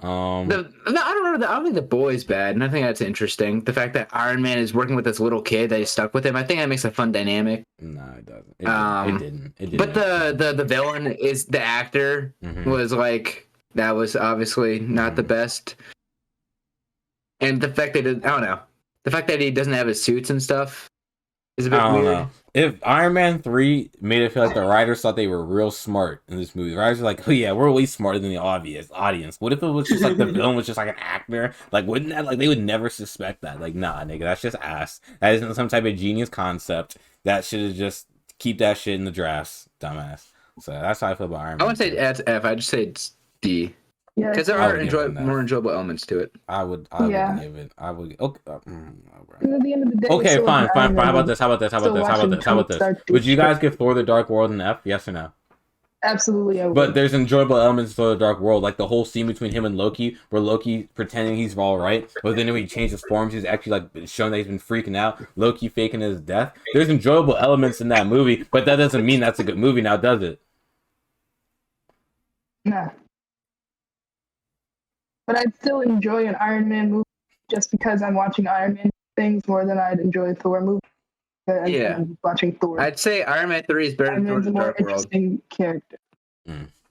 I don't think the boy's bad, and I think that's interesting. The fact that Iron Man is working with this little kid that he's stuck with him, I think that makes a fun dynamic. No, it doesn't. It didn't. But the villain is the actor was like, that was obviously not the best. And the fact that I don't know, the fact that he doesn't have his suits and stuff is a bit weird. Know. If Iron Man 3 made it feel like the writers thought they were real smart in this movie, the writers were like, oh yeah, we're way smarter than the obvious audience. What if it was just like the villain was just like an actor? Like, wouldn't that, like, they would never suspect that? Like, nah, nigga, that's just ass. That isn't some type of genius concept. That should just keep that shit in the drafts, dumbass. So that's how I feel about Iron Man. I wouldn't say it's F. I'd just say it's D. Yeah, because there are more enjoyable elements to it. I would give it. I would. Okay. At the end of the day, Okay, fine. How about this? How about this? Would you guys give Thor: The Dark World an F? Yes or no? Absolutely, I would. But there's enjoyable elements to The Dark World, like the whole scene between him and Loki, where Loki pretending he's all right, but then when he changes forms, he's actually like showing that he's been freaking out. Loki faking his death. There's enjoyable elements in that movie, but that doesn't mean that's a good movie now, does it? Nah. But I'd still enjoy an Iron Man movie just because I'm watching Iron Man things more than I'd enjoy a Thor movie. I'm watching Thor. I'd say Iron Man 3 is better than Thor: The Dark World. Interesting character.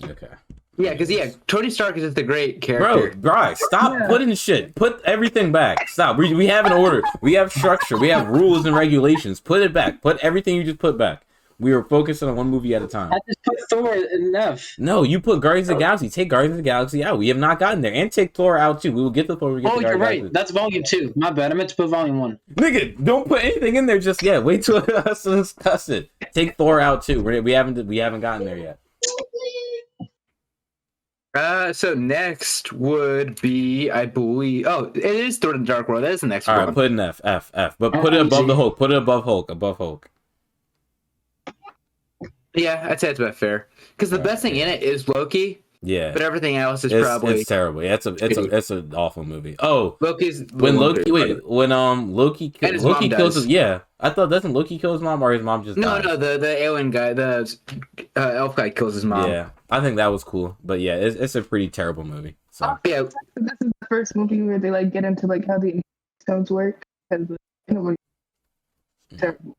Okay. Yeah, because Tony Stark is just a great character. Bro, guys, stop putting shit. Put everything back. Stop. We have an order. We have structure. We have rules and regulations. Put it back. Put everything you just put back. We are focusing on one movie at a time. I just put Thor enough. No, you put Guardians of the Galaxy. Take Guardians of the Galaxy out. We have not gotten there. And take Thor out too. We will get to Thor. You're right. That's volume 2. My bad. I meant to put volume 1. Nigga, don't put anything in there just yet. Wait till us to discuss it. Take Thor out too. We haven't gotten there yet. So next would be, I believe. Oh, it is Thor: The Dark World. That is the next one. All right, put an F. But put it above the Hulk. Put it above Hulk. Above Hulk. Yeah, I'd say that's about fair. Because the best thing in it is Loki. Yeah. But everything else is it's terrible. Yeah, it's an awful movie. Oh, Loki kills his, yeah. I thought doesn't Loki kill his mom or his mom just dies? No, the alien guy, the elf guy kills his mom. Yeah, I think that was cool. But yeah, it's a pretty terrible movie. So yeah, this is the first movie where they like get into like how the stones work because terrible.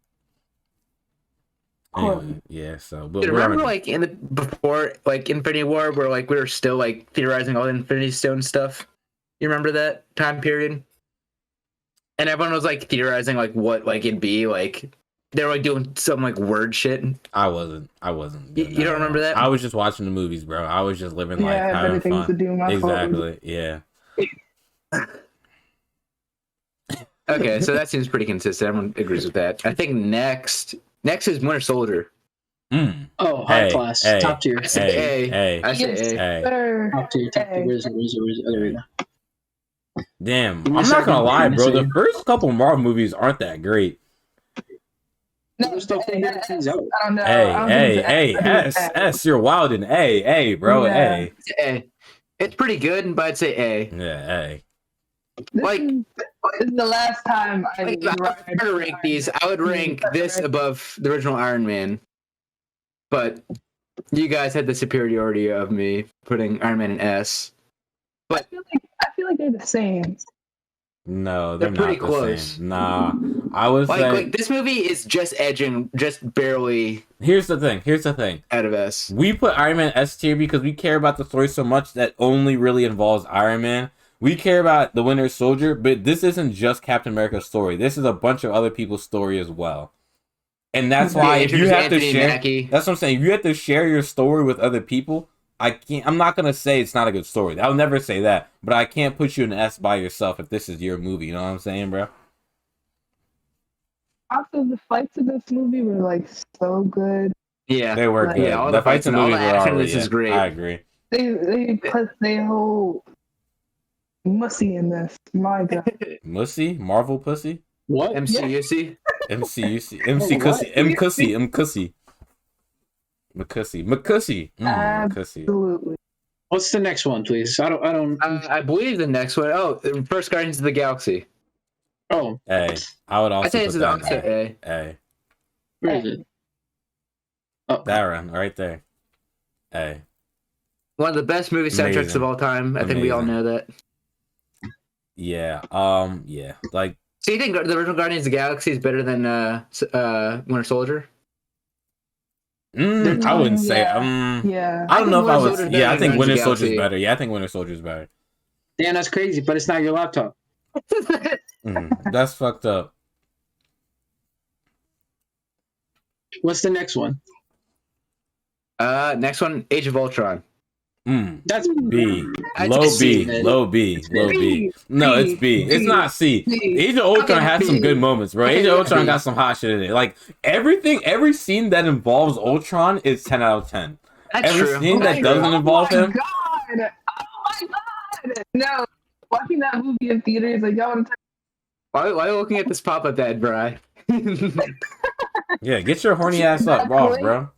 Anyway, yeah, so but remember like before like Infinity War where like we were still like theorizing all the Infinity Stone stuff? You remember that time period? And everyone was like theorizing like what like it'd be like they were like doing some like word shit. I wasn't. You don't remember that? I was just watching the movies, bro. I was just living life, having fun. To do exactly. Yeah. Okay, so that seems pretty consistent. Everyone agrees with that. I think next is Winter Soldier. Oh, high class, top tier. I say A. Top tier. Top tier. Where's it? Damn, I'm not gonna lie, bro. The first couple Marvel movies aren't that great. No, I don't know. Hey, S, you're wildin'. A, bro, A. It's pretty good, but I'd say A. Yeah, A. This is the last time I were to rank these. I would rank this above the original Iron Man, but you guys had the superiority of me putting Iron Man in S. But I feel like they're the same. No, they're pretty not close. Same. Nah, I was like this movie is just edging, just barely. Here's the thing. Out of S, we put Iron Man S tier because we care about the story so much that only really involves Iron Man. We care about the Winter Soldier, but this isn't just Captain America's story. This is a bunch of other people's story as well. And that's why if you have to share, that's what I'm saying. If you have to share your story with other people, I'm not going to say it's not a good story. I'll never say that, but I can't put you in an S by yourself if this is your movie. You know what I'm saying, bro? Also, the fights in this movie were like so good. Yeah, they were good. Yeah, the fights in the movie were already, this is great. I agree. They put the whole Mussy in this. My God. Mussy? Marvel pussy? What? MCUC? MCUC. MC Cussy. M Cussy. M Cussy. McCussy. McCussy. Absolutely. What's the next one, please? I believe the next one. Oh, First Guardians of the Galaxy. Oh. A. I would also I'd say put that in A. A. Where is it? Oh. That one, right there. A. One of the best movie soundtracks of all time. I think we all know that. Yeah. Yeah. Like. So you think the original Guardians of the Galaxy is better than Winter Soldier? I wouldn't say. Yeah. I don't know if I would. Yeah, I think Winter Soldier's better. Yeah, I think Winter Soldier's better. Damn, that's crazy, but it's not your laptop. That's fucked up. What's the next one? Next one, Age of Ultron. That's B. Low B. Low B. Low B. No, it's B. It's not C. Age of Ultron had some good moments, bro. Age of Ultron got some hot shit in it. Like every scene that involves Ultron is 10 out of 10. Every scene that doesn't involve him. God. Oh my No, watching that movie in theaters, like y'all want to. Why are you looking at this pop-up ad, Bri? Yeah, get your horny ass up, raw, bro.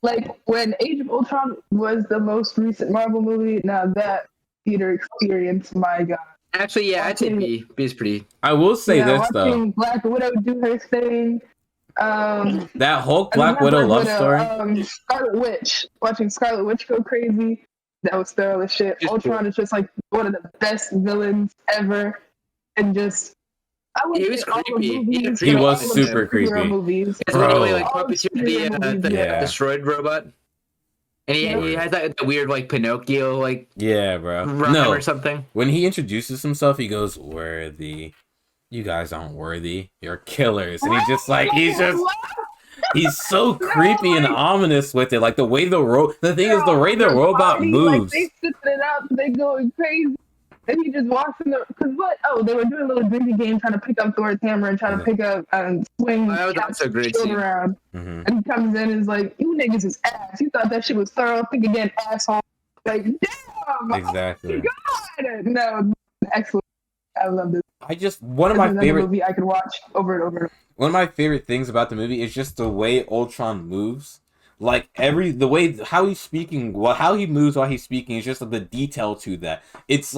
Like when Age of Ultron was the most recent Marvel movie. Now that theater experience, my God. Actually, yeah, I'd say B. B is pretty. I will say this though. Black Widow do her thing. That Hulk Black Widow love story. Scarlet Witch. Watching Scarlet Witch go crazy. That was thorough as shit. Ultron is just like one of the best villains ever, and just. He was creepy. He was super creepy. Movies. It's really like puppeteer the destroyed robot. And he has that weird like Pinocchio like bro. Rhyme or something. When he introduces himself, he goes, "Worthy, you guys aren't worthy. You're killers." And he's so creepy and ominous with it. Like the way the robot moves. Like, they sit it up, they going crazy. And he just walks in the they were doing a little drinking game trying to pick up Thor's hammer and trying to pick up and swing that's a great scene. Around. And he comes in and is like, "You niggas is ass. You thought that shit was thorough. Think again, asshole." Like, damn. Exactly. Oh my God. No, excellent. I love this. One of my favorite movie I could watch over and over. One of my favorite things about the movie is just the way Ultron moves. Like the way how he's speaking, how he moves while he's speaking is just like the detail to that. It's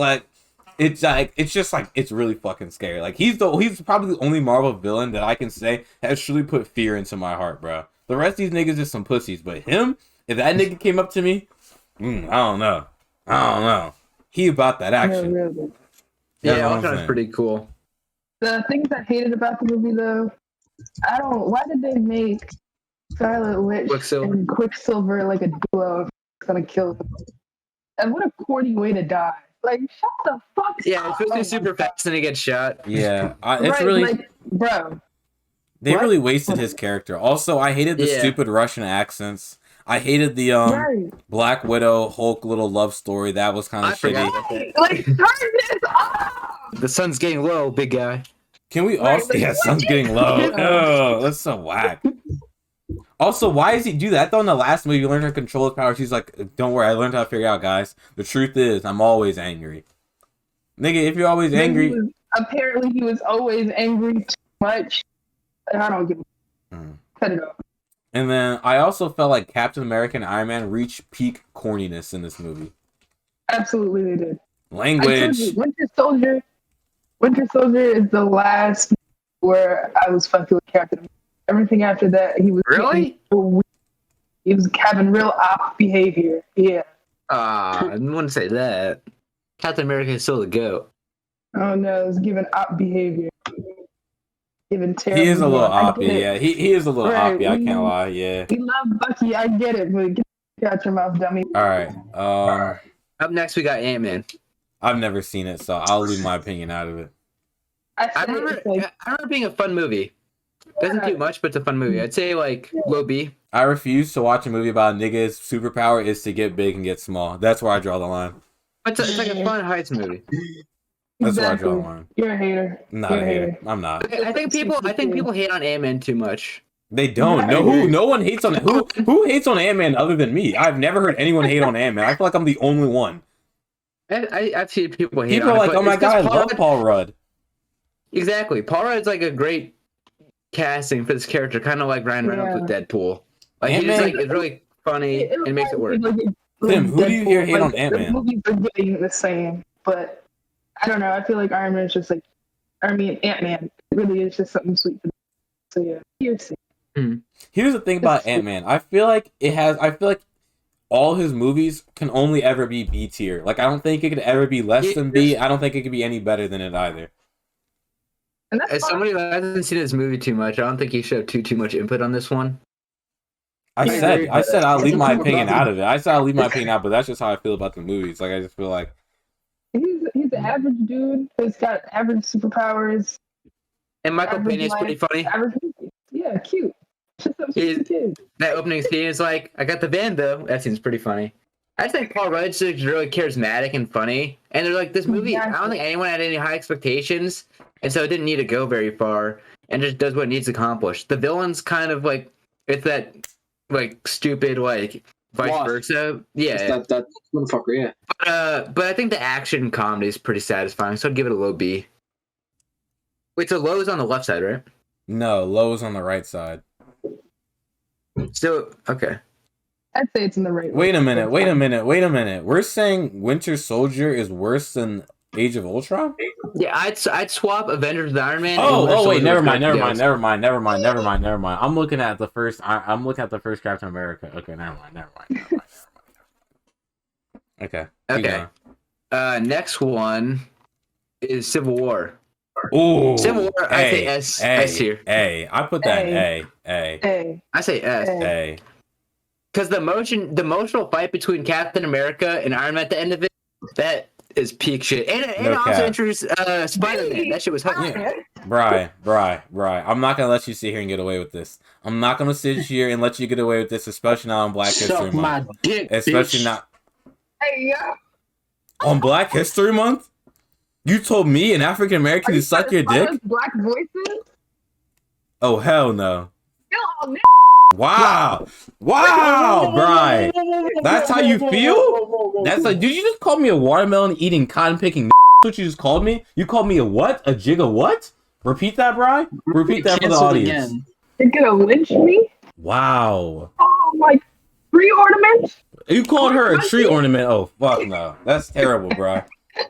really fucking scary. Like he's probably the only Marvel villain that I can say has truly put fear into my heart, bro. The rest of these niggas is some pussies, but him, if that nigga came up to me, I don't know. He about that action. No, really. Yeah, Ultron's pretty cool. The things I hated about the movie though, why did they make Scarlet Witch and Quicksilver like a duo that's gonna kill them? And what a corny way to die. Like, shut the fuck up. Yeah, it's supposed to be super fast and he gets shot. Yeah, it's really... Like, bro. They really wasted his character. Also, I hated the stupid Russian accents. I hated the Black Widow Hulk little love story. That was kind of shitty. Like, turn this off! The sun's getting low, big guy. Can we also... Yeah, sun's getting low. Oh, that's so whack. Also, why does he do that though? In the last movie, you learned how to control his powers. He's like, "Don't worry, I learned how to figure out, guys. The truth is, I'm always angry." Nigga, if you're always angry... Apparently, he was always angry too much. I don't give a... Cut it off. And then, I also felt like Captain America and Iron Man reached peak corniness in this movie. Absolutely, they did. Language. Winter Soldier is the last where I was fucking with Captain America. Everything after that, he was he was having real op behavior. Yeah. I wouldn't say that. Captain America is still the GOAT. Oh no, it's giving op behavior. Giving terrible. He is a little oppy, yeah. He is a little oppy, I can't lie, yeah. We love Bucky, I get it, but get out your mouth, dummy. Alright. Up next we got Ant-Man. I've never seen it, so I'll leave my opinion out of it. I remember it being a fun movie. Doesn't do much, but it's a fun movie. I'd say like low B. I refuse to watch a movie about a nigga's superpower is to get big and get small. That's where I draw the line. It's like a fun heist movie. That's where I draw the line. You're a hater. I'm not a hater. I'm not. I think people hate on Ant-Man too much. They don't. No one hates on who hates on Ant-Man other than me. I've never heard anyone hate on Ant-Man. I feel like I'm the only one. I've seen people hate People on are like, it, "Oh my god, I love Paul Rudd." Exactly. Paul Rudd's like a great casting for this character, kind of like Ryan Reynolds with Deadpool. Like it's really funny and makes it work. Tim, who do you hear hate on Ant-Man? The movies are getting the same, but I don't know. I feel like Iron Man is just like, Ant-Man really is just something sweet for them. So yeah, here's Here's the thing about Ant-Man. I feel like all his movies can only ever be B tier. Like I don't think it could ever be less than B. I don't think it could be any better than it either. As somebody who hasn't seen this movie too much, I don't think you should have too much input on this one. I said I'll leave my opinion out of it. I said I'll leave my opinion out, but that's just how I feel about the movies. Like I just feel like he's an average dude who's got average superpowers. And Michael Pena is pretty funny. Yeah, cute. Just some kid. That opening scene is like, I got the van though. That seems pretty funny. I just think Paul Rudd's really charismatic and funny. And they're like, this movie, I don't think anyone had any high expectations. And so it didn't need to go very far. And just does what it needs to accomplish. The villain's kind of like, it's that like stupid like vice versa. Yeah, that motherfucker. Yeah. But I think the action comedy is pretty satisfying, so I'd give it a low B. Wait, so low is on the left side, right? No, low is on the right side. So okay. I'd say it's in the right. Wait a minute. We're saying Winter Soldier is worse than Age of Ultron? Yeah, I'd swap Avengers with Iron Man. Oh wait, never mind. I'm looking at the first. I'm looking at the first Captain America. Okay, never mind. Okay. Okay. Next one is Civil War. Ooh. Civil War. I say S. S here. A. I put that A. I say S. A. Because the emotional fight between Captain America and Iron Man at the end of it, that is peak shit. And also introduced Spider-Man. That shit was hot. Yeah. Bri. I'm not gonna let you sit here and get away with this. I'm not gonna sit here and let you get away with this, especially not on Black History Month. My dick, especially bitch. not Yeah. on Black History Month. You told me an African American to suck your dick? Black voices? Oh hell no! Yo, Wow, Brian. That's how you feel? That's like, did you just call me a watermelon eating cotton picking? That's what you just called me? You called me a what? A jig of what? Repeat that, Brian. Repeat that for the audience. You're gonna lynch me? Wow. Oh, like tree ornament? You called her a tree ornament? Oh fuck no, that's terrible, bro.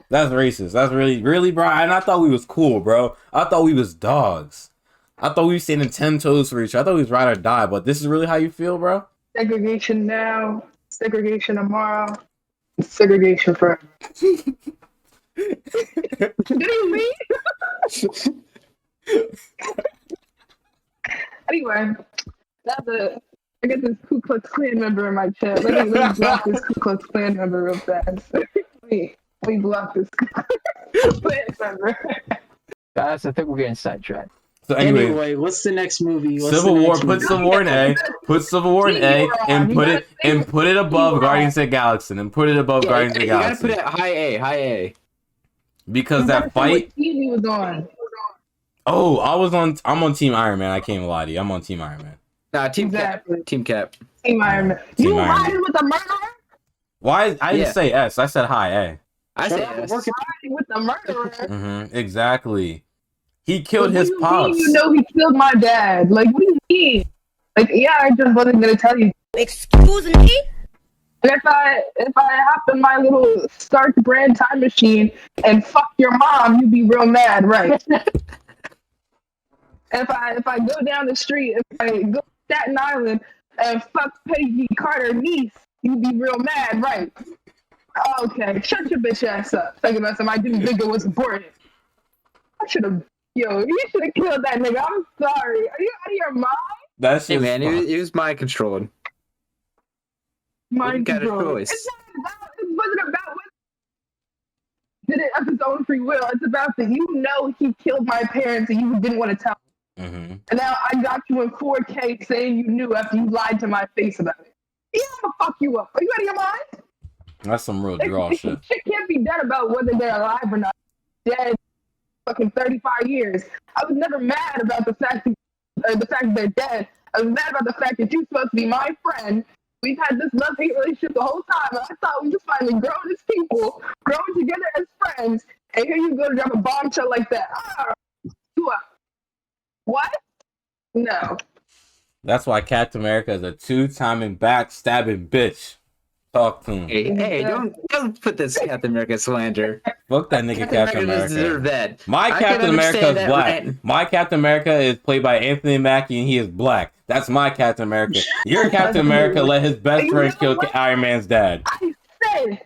That's racist. That's really, bro. And I thought we was cool, bro. I thought we was dogs. I thought we was standing 10 toes for each other. I thought we was ride or die. But this is really how you feel, bro? Segregation now, segregation tomorrow, segregation forever. What do you mean? Anyway, I got this Ku Klux Klan member in my chat. Let me block this Ku Klux Klan member real fast. Let me block this Ku Klux Klan member. Guys, I think we're getting sidetracked. So anyway, what's the next movie? Civil War. Put Civil War in A. Put Civil War in A, and put it above Guardians of the Galaxy. And put it above Guardians of the Galaxy. You gotta put it high A. Because that fight. What team he was on? Oh, I'm on Team Iron Man. I can't even lie to you. I'm on Team Iron Man. Nah, Team Cap. Team Cap. Team Iron Man. You riding with the murderer? Why? I didn't say S. I said high A. I said S. Riding with the murderer. Mm-hmm. Exactly. He killed his pops. You know he killed my dad. Like, what do you mean? Like, yeah, I just wasn't gonna tell you. Excuse me? And if I hop in my little Stark brand time machine and fuck your mom, you'd be real mad, right? If I go down the street, if I go to Staten Island and fuck Peggy Carter's niece, you'd be real mad, right? Okay, shut your bitch ass up. Thinking about something I didn't think it was important. I should have. Yo, you should have killed that nigga. I'm sorry. Are you out of your mind? That's hey man, he was mind controlled. Mind controlled. It wasn't about did it of his own free will. It's about that he killed my parents and you didn't want to tell me. Mm-hmm. And now I got you in 4K saying you knew after you lied to my face about it. Yeah, I'm gonna fuck you up. Are you out of your mind? That's some real draw shit. Shit can't be done about whether they're alive or not. Dead. Fucking 35 years. I was never mad about the fact that they're dead. I was mad about the fact that you're supposed to be my friend. We've had this love-hate relationship the whole time, and I thought we just finally growing as people, growing together as friends, and here you go to drop a bombshell like that. What? No. That's why Captain America is a 2-time backstabbing bitch. Talk to him. Hey, don't put this Captain America slander. Fuck that nigga Captain America. Deserve that. My Captain America is black. Right? My Captain America is played by Anthony Mackie and he is black. That's my Captain America. Your Captain America let his best friend kill Iron Man's dad. I said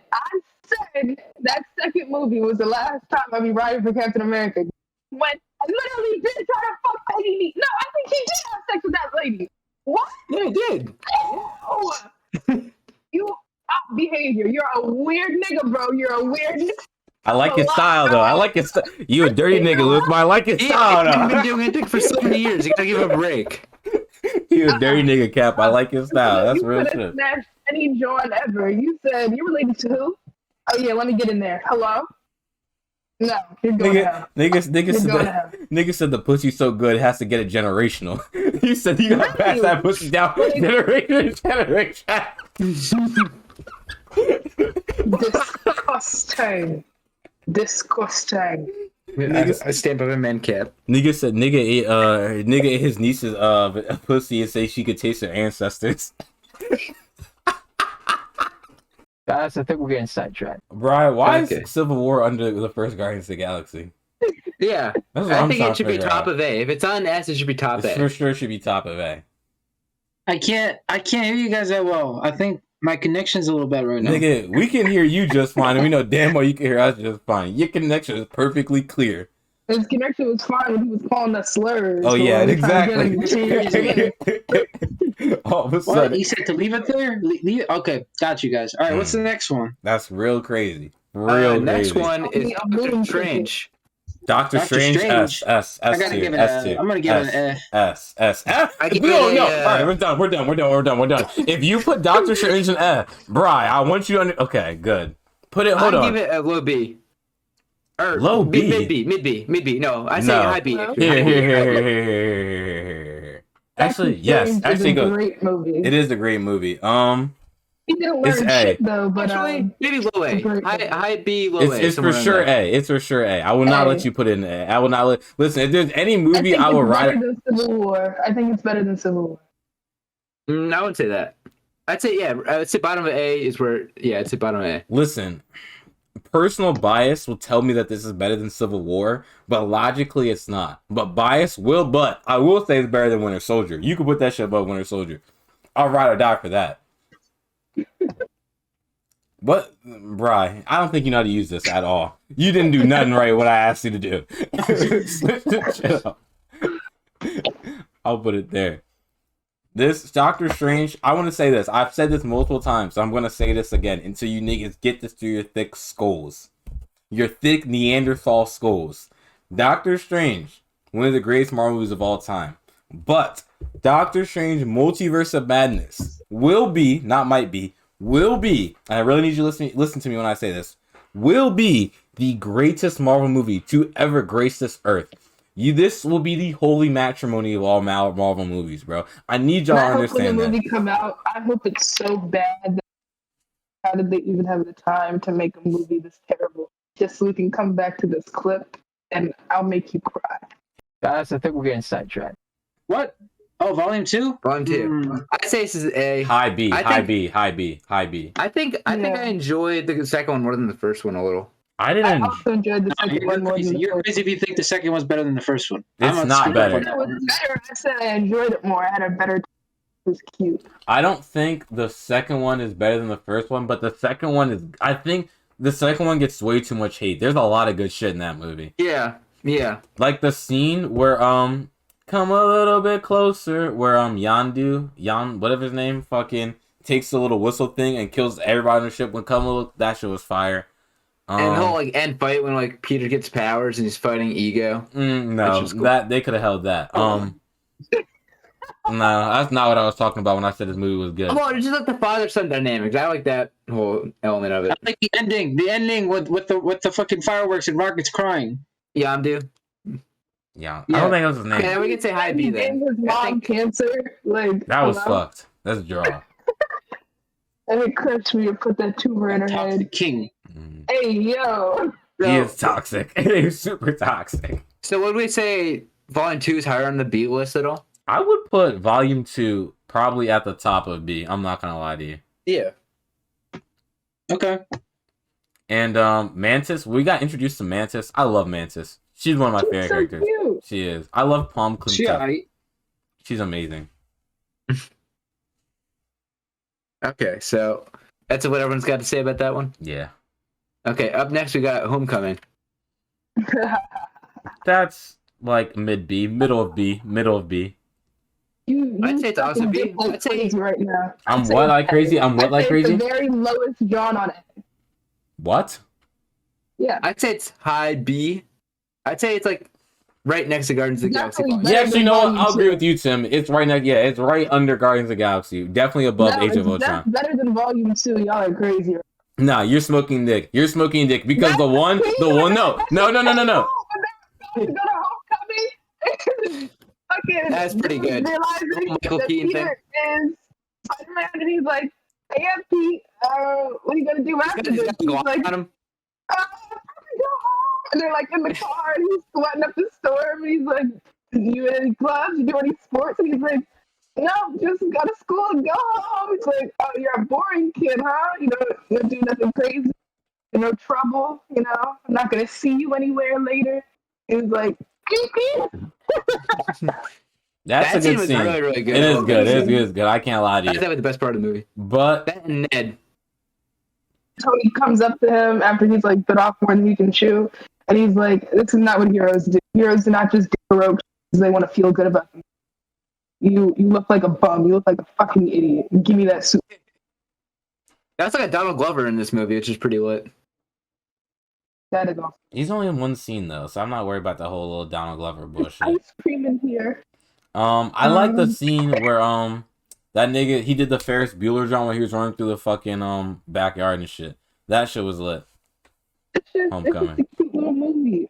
that second movie was the last time I'd be riding for Captain America. When I literally did try to fuck Peggy. No, I think he did have sex with that lady. What? Yeah, he did. Oh. You out behavior. You're a weird nigga, bro. You're a weird nigga. I like his style, though. I like his You a dirty nigga, Luke, but I like his style, though. You've been doing it for 70 years. You gotta give him a break. You a dirty nigga, Cap. I like his style. That's real shit. Smashed any joint ever. You said you're related to who? Oh yeah, let me get in there. Hello? No, you're going to hell. Nigga said the pussy's so good it has to get it generational. He said you gotta pass that pussy down generation to generation. Disgusting. Disgusting. I stand by my man cap. Nigga said nigga ate his niece's pussy and say she could taste her ancestors. Guys, I think we're getting sidetracked. Brian, why is Civil War under the first Guardians of the Galaxy? Yeah, I think it should be top of A. If it's on S, it should be top A. For sure, should be top of A. I can't hear you guys that well. I think my connection's a little bad right now. Nigga, we can hear you just fine, and we know damn well you can hear us just fine. Your connection is perfectly clear. His connection was fine when he was calling us slurs. Oh yeah, exactly. All of a sudden, what? You said to leave it there? Leave it? Okay, got you guys. All right, what's the next one? That's real crazy. Real next crazy. one is Doctor Strange. Doctor Strange. S I gotta give it an I'm gonna give it an S. We don't know. All right, we're done. If you put Doctor Strange in F, Bri, I want you to okay, good. Hold on. I'll give it a low B. Or low B? Mid B. No, I say high B. Here. Actually, yes. Actually, go. Great movie. It is a great movie. He didn't learn shit though, but maybe low A. High B, low A. It's for sure A. It's for sure A. I will not let you put it in A. I will not listen. If there's any movie, I will write it. Civil War. I think it's better than Civil War. I wouldn't say that. I'd say bottom of A is where. Yeah, I'd say bottom of A. Listen, personal bias will tell me that this is better than Civil War, but logically it's not. But I will say it's better than Winter Soldier. You can put that shit above Winter Soldier. I'll ride or die for that. But, Bri, I don't think you know how to use this at all. You didn't do nothing right what I asked you to do. I'll put it there. This Doctor Strange, I want to say this. I've said this multiple times, so I'm going to say this again until you niggas get this through your thick skulls. Your thick Neanderthal skulls. Doctor Strange, one of the greatest Marvel movies of all time. But Doctor Strange Multiverse of Madness will be, not might be, will be, and I really need you to listen to me when I say this, will be the greatest Marvel movie to ever grace this earth. This will be the holy matrimony of all Marvel movies, bro. I need y'all to understand that. When the movie come out, I hope it's so bad. How did they even have the time to make a movie this terrible? Just so we can come back to this clip, and I'll make you cry. Guys, I think we're getting sidetracked. What? Oh, Volume 2? Volume 2. I'd say this is A. High B. I think I enjoyed the second one more than the first one a little. I also enjoyed the second one more than the first one. You're crazy if you think the second one's better than the first one. It's not better. It was better. I said I enjoyed it more. I had a better. It was cute. I don't think the second one is better than the first one, but the second one is. I think the second one gets way too much hate. There's a lot of good shit in that movie. Yeah. Like the scene where come a little bit closer, where whatever his name, fucking takes the little whistle thing and kills everybody on the ship. When that shit was fire. And the whole end fight when Peter gets powers and he's fighting Ego. No, cool. That they could have held that. No, that's not what I was talking about when I said this movie was good. Oh, it's just the father-son dynamics. I like that whole element of it. I like the ending with the fucking fireworks and rockets crying. Yondu. Yeah, I don't think that was his name. Yeah, we can say high B then. His mom cancer. That was fucked. That's a draw. And it crushed me to put that tumor in her head. The king. Hey, yo. He is toxic. He's super toxic. So would we say Volume 2 is higher on the B list at all? I would put Volume 2 probably at the top of B. I'm not going to lie to you. Yeah. Okay. And Mantis, we got introduced to Mantis. I love Mantis. She's one of my favorite characters. Cute. She is. I love Palm Clinton. She's amazing. Okay, so that's what everyone's got to say about that one? Yeah. Okay, up next we got Homecoming. That's like middle of B. I'd say it's also B. I'd say right now. I'm what like crazy? The very lowest John on it. What? Yeah. I'd say it's high B. I'd say it's right next to Guardians of the Galaxy. Yes, you know what? I'll agree with you, Tim. It's right next. Yeah, it's right under Guardians of the Galaxy. Definitely above Age of Ultron. That's better than Volume 2. Y'all are crazy. Nah, you're smoking dick. Because the one. No. Go to Homecoming. That's pretty good. Realizing Michael that Keaton Peter is Spider-Man, and he's like, "Hey, Pete, what are you gonna do after this?" He's like, "I'm gonna go home." And they're like in the car, and he's sweating up the storm. And he's like, "Do you do any clubs? You do any sports?" And he's like, "No, just go to school and go home." He's like, "Oh, you're a boring kid, huh? You don't do nothing crazy. You're no trouble. You know, I'm not gonna see you anywhere later." He's like, That's a good scene. Really, really good. It is good. It is good. I can't lie to you. That was the best part of the movie. But that and Ned. Tony comes up to him after he's like bit off more than he can chew, and he's like, "This is not what heroes do. Heroes do not just do heroic because they want to feel good about them. You look like a bum. You look like a fucking idiot. Give me that suit." That's like a Donald Glover in this movie, which is pretty lit. That is awesome. He's only in one scene though, so I'm not worried about the whole little Donald Glover bullshit. Ice cream in here. I like the scene where that nigga he did the Ferris Bueller drum where he was running through the fucking backyard and shit. That shit was lit. Homecoming. It's a cute little movie.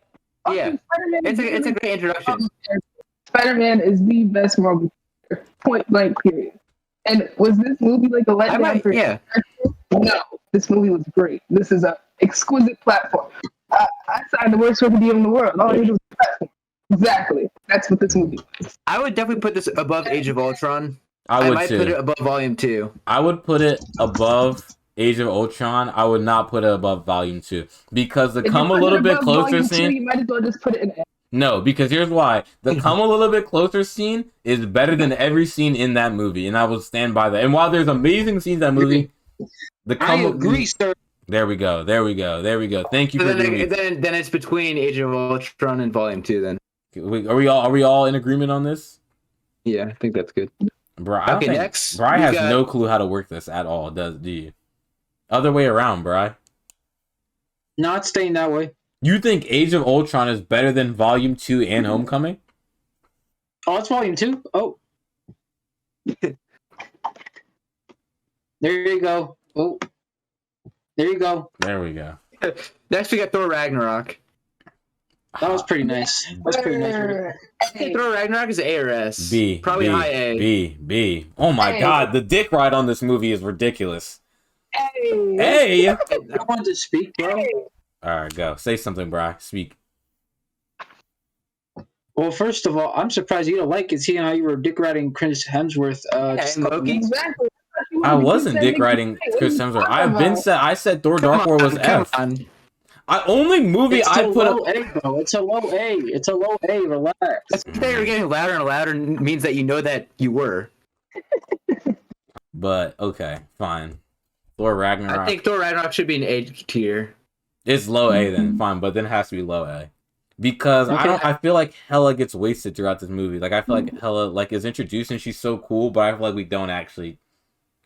Yeah, it's a great introduction. Spider-Man is the best Marvel character, point blank period. And was this movie like a letdown for yeah. No, this movie was great. This is an exquisite platform. I signed the worst record deal in the world. All I needed was a platform. Exactly. That's what this movie was. I would definitely put this above Age of Ultron. I might put it above Volume 2. I would put it above Age of Ultron. I would not put it above Volume 2. Because the come a little bit closer scene... You might as well just put it in A. No, because here's why. The come a little bit closer scene is better than every scene in that movie. And I will stand by that. And while there's amazing scenes in that movie... I agree, sir. There we go. Thank you so for then it's between Age of Ultron and Volume 2 then. Are we all in agreement on this? Yeah, I think that's good. Bro, next. Bri has no clue how to work this at all, do you? Other way around, Bri. Not staying that way. You think Age of Ultron is better than Volume 2 and Homecoming? Oh, it's Volume 2? Oh. There you go. Oh. There you go. There we go. Next we got Thor Ragnarok. That was pretty nice. Thor Ragnarok is A or S. B. Probably B, high A. B. Oh my god, the dick ride on this movie is ridiculous. Hey! I want to speak, bro. Alright, go. Say something, Bri. Speak. Well, first of all, I'm surprised you don't like it, seeing how you were dick riding Chris Hemsworth. Exactly. I wasn't dick riding Chris Hemsworth. I said Thor Dark World was F. Only movie I put low A, bro. It's a low A. It's a low A. Relax. That's that you're getting louder and louder means that you know that you were. But okay, fine. Thor Ragnarok. I think Thor Ragnarok should be an A tier. It's low A then, fine, but then it has to be low A. Because I feel like Hela gets wasted throughout this movie. Like I feel like Hela is introduced and she's so cool, but I feel like we don't actually.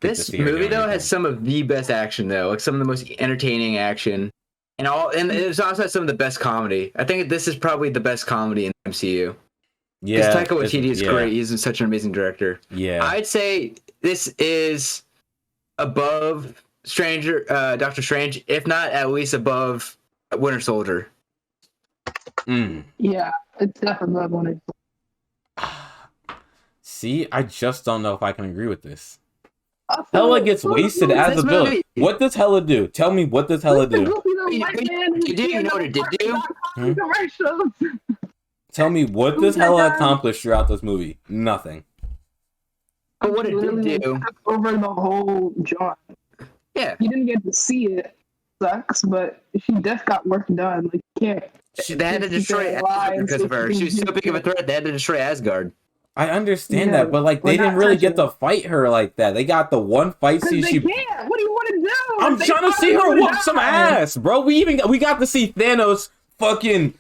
This movie though has some of the best action though, like some of the most entertaining action, and it's also some of the best comedy. I think this is probably the best comedy in the MCU. Yeah, Taika Waititi is great. He's such an amazing director. Yeah, I'd say this is above Doctor Strange, if not at least above Winter Soldier. Yeah, it's definitely above Winter Soldier. See, I just don't know if I can agree with this. Hela gets wasted as a villain. What does Hela do? Tell me, what does Hela do? You know what it did do? Tell me, what does Hela accomplish throughout this movie? Nothing. But what it did do over the whole genre. Yeah, you didn't get to see it. Sucks, but she just got work done. Like, you can't. They had to destroy Asgard because of her. She was so big of a threat. They had to destroy Asgard. I understand that, but like they didn't really get to fight her like that. They got the one fight scene. What do you want to do? I'm trying to see her whoop some ass, bro. We got to see Thanos fucking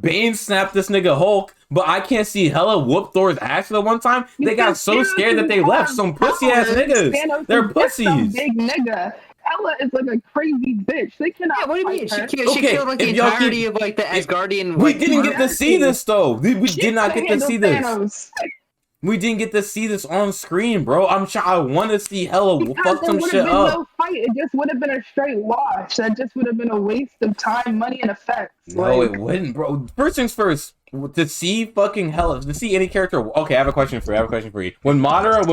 Bane snap this nigga Hulk, but I can't see Hela whoop Thor's ass for the one time. They got so scared that they left. Some pussy ass niggas. They're pussies. Big nigga. Hela is like a crazy bitch. They cannot. Yeah, what do you mean? She killed like the entirety of like the Asgardian. We didn't get to see this though. We did not get to see this. We didn't get to see this on screen, bro. I want to see Hela fuck some shit up. No fight. It just would have been a straight wash. That just would have been a waste of time, money, and effects. No, it wouldn't, bro. First things first. to see fucking hell, to see any character. Okay, I have a question for you. When Madara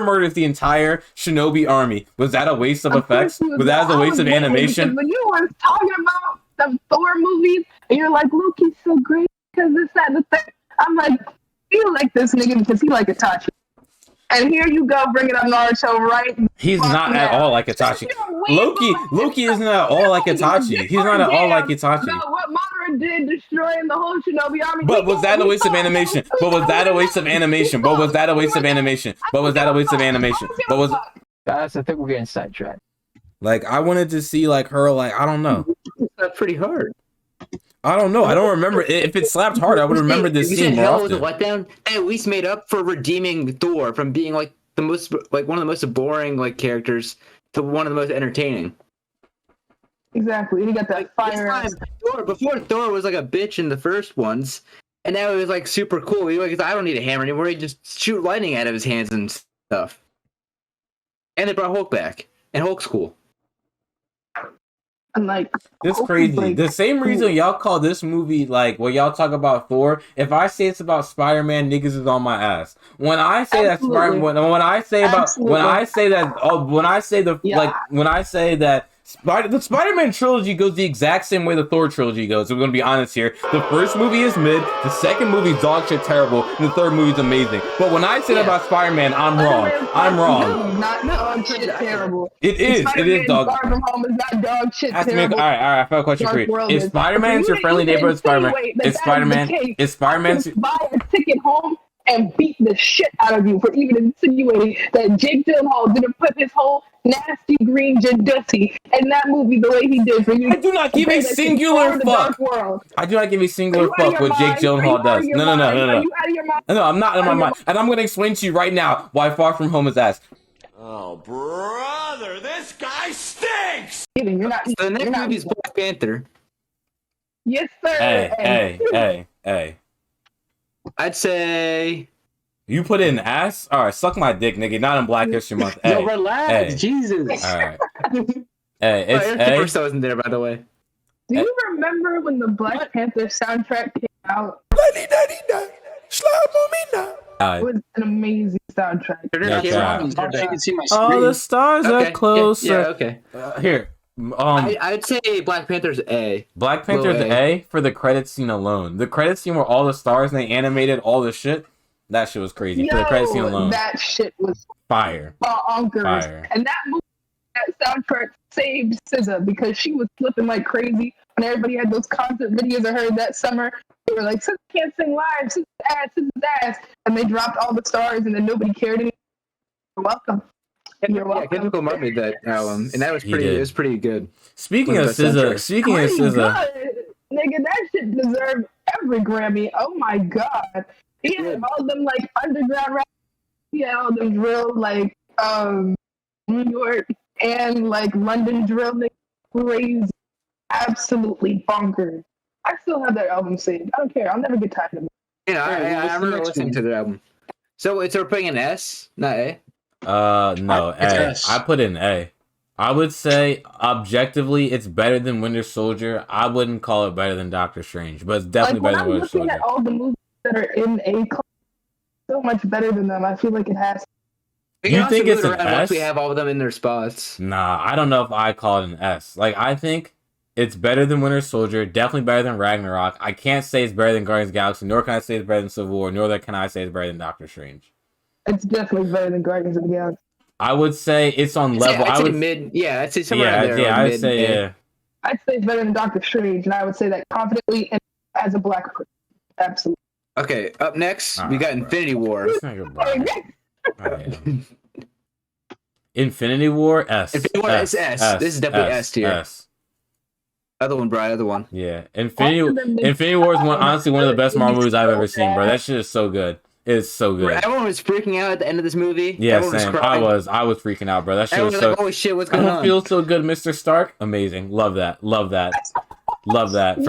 murders the entire Shinobi army, was that a waste of effects? Was that a waste of animation? When you were talking about the Thor movies, and you're like, Loki's so great because this, that, and the thing. I'm like, you like this nigga because he like Itachi. And here you go bringing up Naruto, right? He's not at all like Itachi. Loki isn't at all like Itachi. He's not at all like Itachi. What Madara did, destroying the whole Shinobi army. But was that a waste of animation? Guys, I think we're getting sidetracked. Like, I wanted to see, like, her, like, I don't know. That's pretty hard. I don't know. I don't remember. If it slapped hard, I would remember this scene more often. Hell was a letdown. They at least made up for redeeming Thor from being, like, one of the most boring, like, characters to one of the most entertaining. Exactly. He got that fire. Before Thor was, like, a bitch in the first ones, and now it was, like, super cool. He like, I don't need a hammer anymore. He just shoot lightning out of his hands and stuff. And they brought Hulk back. And Hulk's cool. And like, it's crazy. Like, the same reason y'all call this movie, like, when y'all talk about Thor, if I say it's about Spider-Man, niggas is on my ass. When I say that Spider-Man, when I say that the Spider-Man trilogy goes the exact same way the Thor trilogy goes. We're going to be honest here. The first movie is mid, the second movie is dog shit terrible, and the third movie is amazing. But when I say that about Spider-Man, I'm wrong. No, not dog shit terrible. It is dog. Far From Home is not dog shit terrible. All right, I have a question for you. Is Spider-Man your friendly neighborhood Spider-Man? Is Spider-Man? Buy a ticket home and beat the shit out of you for even insinuating that Jake Gyllenhaal didn't put his whole nasty green Jadussy in that movie the way he did for you. I do not give a singular fuck. I do not give a singular fuck what Jake Gyllenhaal does. No. Are you out of your mind? No, I'm not in my mind. And I'm going to explain to you right now why Far From Home is ass. Oh, brother, this guy stinks! The next movie is Black Panther. Yes, sir. Hey. I'd say... You put it in ass? All right, suck my dick, nigga. Not in Black History Month. Hey, relax, Jesus. All right. Hey, it's Eric Russo isn't there, by the way. Do you remember when the Black Panther soundtrack came out? It was an amazing soundtrack. All the stars are closer. Yeah, okay. Here. I'd say Black Panther's A. Black Panther's A for the credit scene alone. The credit scene where all the stars and they animated all the shit. That shit was crazy. For the credit scene alone. That shit was fire. Fire. And that movie, that soundtrack saved SZA because she was flipping like crazy. And everybody had those concert videos of her that summer. They were like, SZA can't sing live. SZA's ass. And they dropped all the stars and then nobody cared anymore. You're welcome. You're welcome. Yeah, Kendrick Lamar made that album, and that was pretty. It was pretty good. Speaking of SZA, nigga, that shit deserved every Grammy. Oh my god, he had all them like underground rap. He had all them drill like New York and like London drill. Crazy, absolutely bonkers. I still have that album saved. I don't care. I'll never get tired of it. Yeah, I remember listening to the album. So we're putting an S, not A. No, A. I put in A. I would say objectively it's better than Winter Soldier. I wouldn't call it better than Doctor Strange, but it's definitely better than Winter Soldier. Looking at all the movies that are in A class, so much better than them. I feel like it has. You think it's an S? Once we have all of them in their spots. Nah, I don't know if I call it an S. Like, I think it's better than Winter Soldier, definitely better than Ragnarok. I can't say it's better than Guardians of the Galaxy, nor can I say it's better than Civil War, nor can I say it's better than Doctor Strange. It's definitely better than Guardians of the Galaxy. I would say it's on level. I'd say mid. Yeah, I'd say somewhere there. Yeah, I'd say yeah. I'd say it's better than Doctor Strange, and I would say that confidently and as a black person. Absolutely. Okay, up next we got Infinity War. Infinity War S. Infinity War is S. This is definitely S tier. S. Other one, Brian. Other one. Yeah, Infinity War is honestly one of the best Marvel movies I've ever seen, bro. That shit is so good. It's so good. Everyone was freaking out at the end of this movie. Yeah, same. I was freaking out, bro. That shit was so. Like, holy shit, what's going on? Feels so good, Mr. Stark. Amazing. Love that. For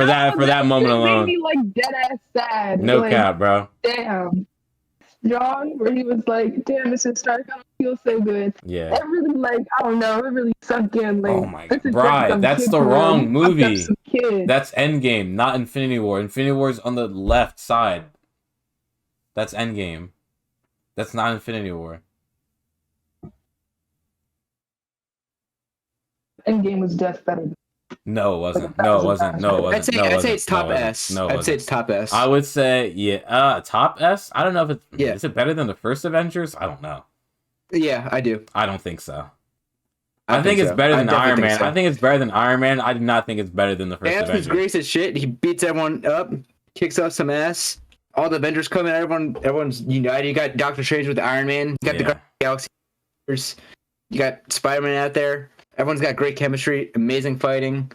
that moment alone. Made me like dead ass sad. No cap, bro. Damn. John, where he was like, "Damn, Mr. Stark, I don't feel so good." Yeah. That really, like, I don't know, it really sunk in. Like, oh my god, Brian, that's the wrong movie. kid. That's Endgame, not Infinity War. Infinity War is on the left side. That's Endgame. That's not Infinity War. Endgame was death better. No, it wasn't. No, it wasn't. No, it wasn't. I'd say it's top S. I'd say it's top S. I would say, yeah, top S? I don't know if it's... Yeah. Is it better than the first Avengers? I don't know. Yeah, I do. I don't think so. I think it's better than Iron Man. I think it's better than Iron Man. I do not think it's better than the first Avengers. Thanos is great as shit. He beats everyone up, kicks off some ass. All the Avengers come in. Everyone's united. You got Doctor Strange with Iron Man. You got the Galaxy. You got Spider-Man out there. Everyone's got great chemistry, amazing fighting,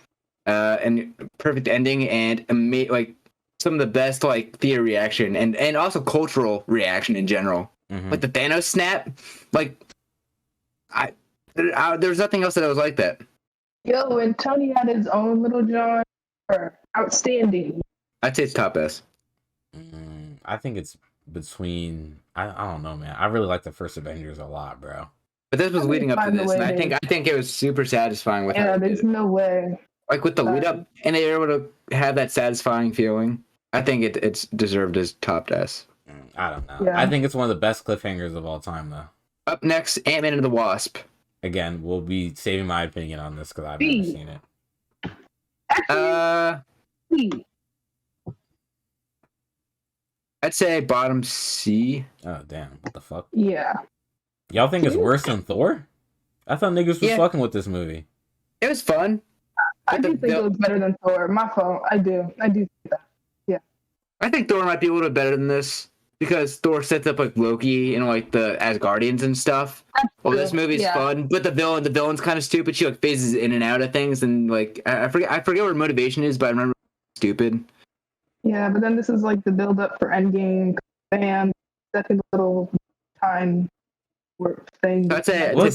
and perfect ending, and like some of the best like theater reaction and also cultural reaction in general. Mm-hmm. Like the Thanos snap, like there's nothing else that was like that. Yo, and Tony had his own little John. Outstanding. I'd say it's top S. I think it's between. I don't know, man. I really like the first Avengers a lot, bro. But this was leading up to this, and I think it was super satisfying with. Yeah, there's no way. Like with the lead up, and they were able to have that satisfying feeling. I think it's deserved as top S. I don't know. Yeah. I think it's one of the best cliffhangers of all time, though. Up next, Ant-Man and the Wasp. Again, we'll be saving my opinion on this because I've never seen it. I'd say bottom C. Oh damn! What the fuck? Yeah. Y'all think it's worse than Thor? I thought niggas was fucking with this movie. It was fun. I do think it was better than Thor. My fault. I do think that. Yeah. I think Thor might be a little bit better than this because Thor sets up like Loki and like the Asgardians and stuff. Well, this movie's fun, but the villain's kind of stupid. She like phases in and out of things, and like I forget what her motivation is, but I remember stupid. Yeah, but then this is like the build up for Endgame, and that's a little time thing. Was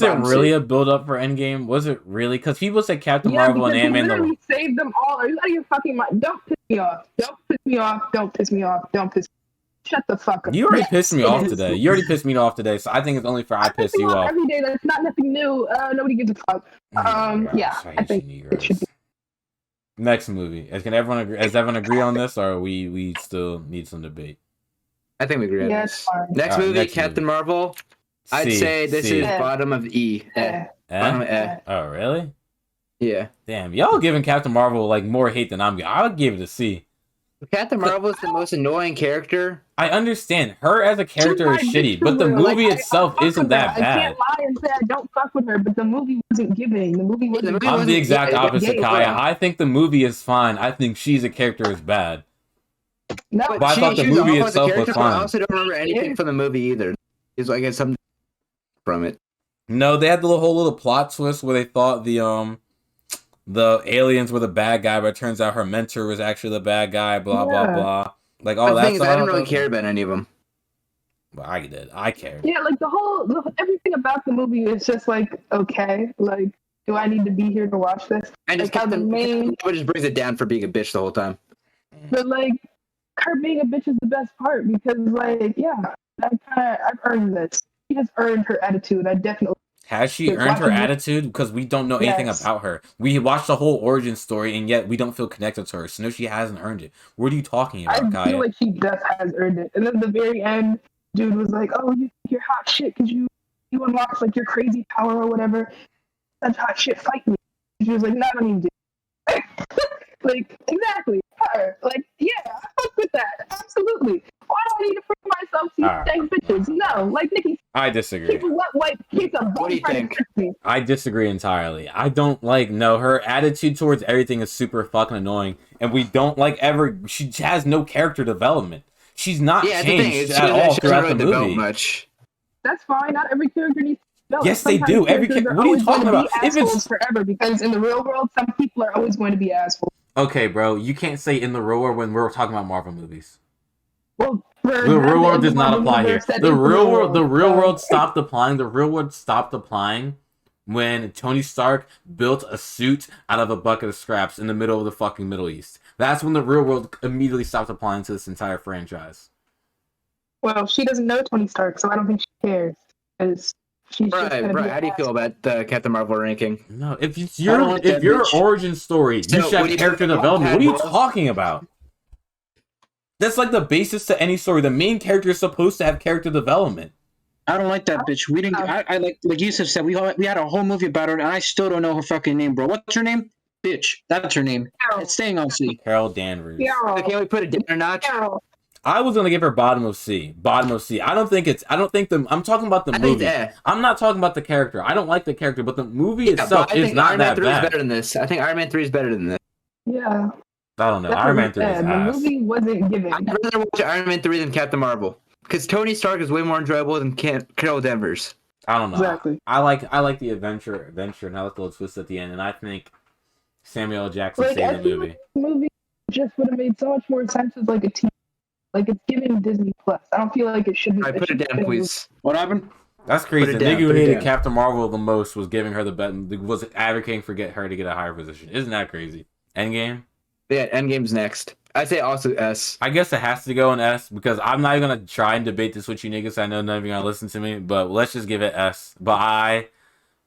it really a build up for Endgame? Was it really? Because people said Captain Marvel and Ant-Man. Literally saved them all. Are you out of your fucking mind? Don't piss me off. Don't piss me off. Don't piss me off. Don't piss. Shut the fuck up. You already pissed me off today. You already pissed me off today, so I think it's only fair I piss you off every day. That's not nothing new. Nobody gives a fuck. I think it should be. Next movie. Can everyone agree? Does everyone agree on this, or we still need some debate? I think we agree on this. Next movie, Captain Marvel. I'd say this is bottom of E. Bottom of E. Oh, really? Yeah. Damn, y'all giving Captain Marvel like more hate than I'm giving. I would give it a C. Captain Marvel is the most annoying character. I understand her as a character is shitty, but the movie itself isn't that bad. I can't lie and say I don't fuck with her, but the movie wasn't giving. The movie wasn't. I'm the exact opposite, Kaia. I think the movie is fine. I think she's a character is bad. No, but I thought the movie itself was fine. I also don't remember anything from the movie either. It's like it's something from it. No, they had the whole little plot twist where they thought the aliens were the bad guy, but it turns out her mentor was actually the bad guy. Blah blah blah. Like all that stuff. I didn't really care about any of them. But I did. I cared. Yeah, like everything about the movie is just like okay. Like, do I need to be here to watch this? And just like, just brings it down for being a bitch the whole time. But like, her being a bitch is the best part because like, I've earned this. She has earned her attitude. I definitely. Has she earned her attitude? Because we don't know anything about her. We watched the whole origin story, and yet we don't feel connected to her. So no, she hasn't earned it. What are you talking about, Kaia? I feel like she just has earned it. And then at the very end, dude was like, "Oh, you think you're hot shit because you unlocked like your crazy power or whatever. That's hot shit. Fight me." She was like, "No, I don't even do it." Like exactly her. Like I fuck with that. Absolutely. Why do I need to prove myself to you dang bitches? No, like Nikki. I disagree. What do you think? I disagree entirely. I don't no, her attitude towards everything is super fucking annoying. And we don't she has no character development. She's not changed at all throughout the movie. Much. That's fine. Not every character needs to develop. Yes, they do. What are you talking about? If it's forever, because in the real world, some people are always going to be assholes. Okay, bro, you can't say in the real world when we're talking about Marvel movies. Well, the real world does not apply here. The real world stopped applying. The real world stopped applying when Tony Stark built a suit out of a bucket of scraps in the middle of the fucking Middle East. That's when the real world immediately stopped applying to this entire franchise. Well, she doesn't know Tony Stark, so I don't think she cares. Because Right. How do you feel about the Captain Marvel ranking? No, if it's your origin story, you should have character development. What are you talking about? That's like the basis to any story. The main character is supposed to have character development. I don't like that bitch. We didn't. I like Yusef said. We had a whole movie about her, and I still don't know her fucking name, bro. What's her name? Bitch. That's her name. Carol. It's staying on C. Carol Danvers. Can we put it down a notch? Carol. I was gonna give her bottom of C. Bottom of C. I'm talking about the movie. I'm not talking about the character. I don't like the character, but the movie itself is not that bad. Is better than this. I think Iron Man 3 is better than this. Yeah. I don't know. Iron Man 3 is ass. The movie wasn't given. I'd rather watch Iron Man 3 than Captain Marvel. Because Tony Stark is way more enjoyable than Carol Danvers. I don't know. Exactly. I like the adventure, and I like the little twist at the end, and I think Samuel L. Jackson saved the movie. The movie just would have made so much more sense as like a team. Like it's giving Disney Plus. I don't feel like it should be. All right, put it down, please. What happened? That's crazy. The nigga who hated Captain Marvel the most was giving her the bet, was advocating for her to get a higher position. Isn't that crazy? Endgame? Yeah, Endgame's next. I'd say also S. I guess it has to go in S because I'm not even gonna try and debate this with you niggas. I know none of you are gonna listen to me, but let's just give it S. But I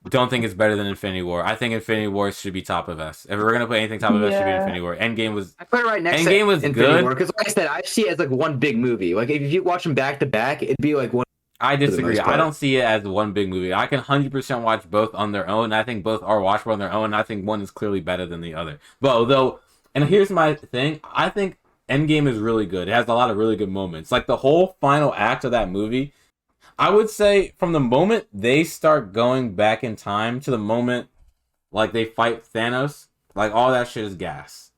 don't think it's better than Infinity War. I think Infinity War should be top of S. If we're gonna put anything top of S, it should be Infinity War. Endgame was. I put it right next. Endgame was good because, like I said, I see it as like one big movie. Like if you watch them back to back, it'd be like one. I disagree. I don't see it as one big movie. I can 100% watch both on their own. I think both are watchable on their own. I think one is clearly better than the other. But although, and here's my thing, I think Endgame is really good. It has a lot of really good moments. Like the whole final act of that movie, I would say from the moment they start going back in time to the moment like they fight Thanos, like all that shit is gas.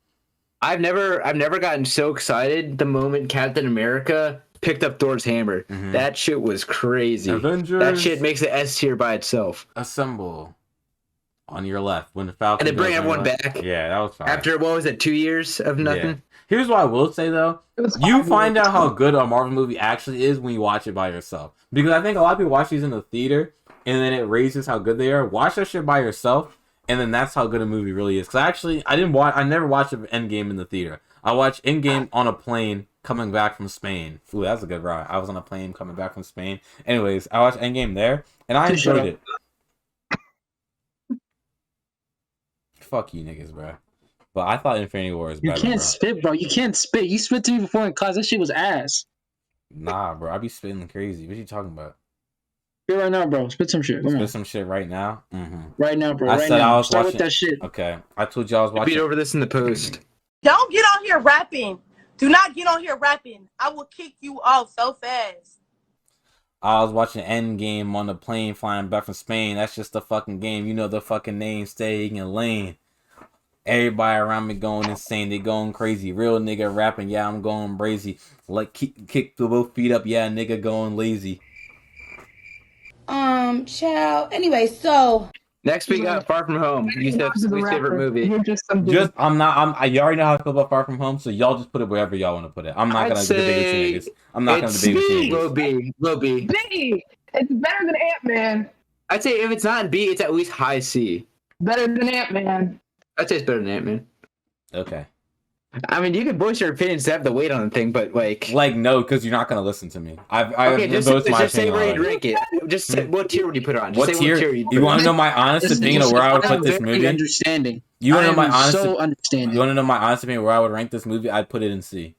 I've never gotten so excited the moment Captain America picked up Thor's hammer. Mm-hmm. That shit was crazy. Avengers, that shit makes it S tier by itself. Assemble on your left when the Falcon. And they bring everyone back. Yeah, that was fine. After what was it, 2 years of nothing? Yeah. Here's what I will say though: you find out how good a Marvel movie actually is when you watch it by yourself. Because I think a lot of people watch these in the theater, and then it raises how good they are. Watch that shit by yourself, and then that's how good a movie really is. Because I never watched Endgame in the theater. I watched Endgame on a plane coming back from Spain. Ooh, that was a good ride. I was on a plane coming back from Spain. Anyways, I watched Endgame there, and I enjoyed it. Fuck you niggas, bro. But I thought Infinity War is better. You can't spit, bro. You can't spit. You spit to me before in class. That shit was ass. Nah, bro. I be spitting crazy. What are you talking about? Spit right now, bro. Spit some shit. Come on. Some shit right now? Mm-hmm. Right now, bro. Right now. Start with that shit. Okay. I told you I was watching. Beat over this in the post. Don't get on here rapping. Do not get on here rapping. I will kick you off so fast. I was watching Endgame on the plane flying back from Spain. That's just the fucking game. You know the fucking name, staying in lane. Everybody around me going insane. They going crazy. Real nigga rapping. Yeah, I'm going brazy. Like kick the both feet up. Yeah, nigga going lazy. Child. Anyway, so next we got Far From Home. Yusef's favorite movie. I'm not. You already know how I feel about Far From Home, so y'all just put it wherever y'all want to put it. I'm not gonna debate with you niggas. I'm not gonna debate with you niggas. Low B. B. It's better than Ant-Man. I'd say if it's not B, it's at least high C. Better than Ant-Man. I'd say it's better than Ant-Man. Okay. I mean, you can voice your opinions to have the weight on the thing, but like no, because you're not gonna listen to me. Just say where you'd rank it. Just say, what tier would you put it on? What tier? You want to know my honest opinion of where I would put this movie? Understanding. You want to know my honest? Understanding. You want to know my honest opinion where I would rank this movie? I'd put it in C.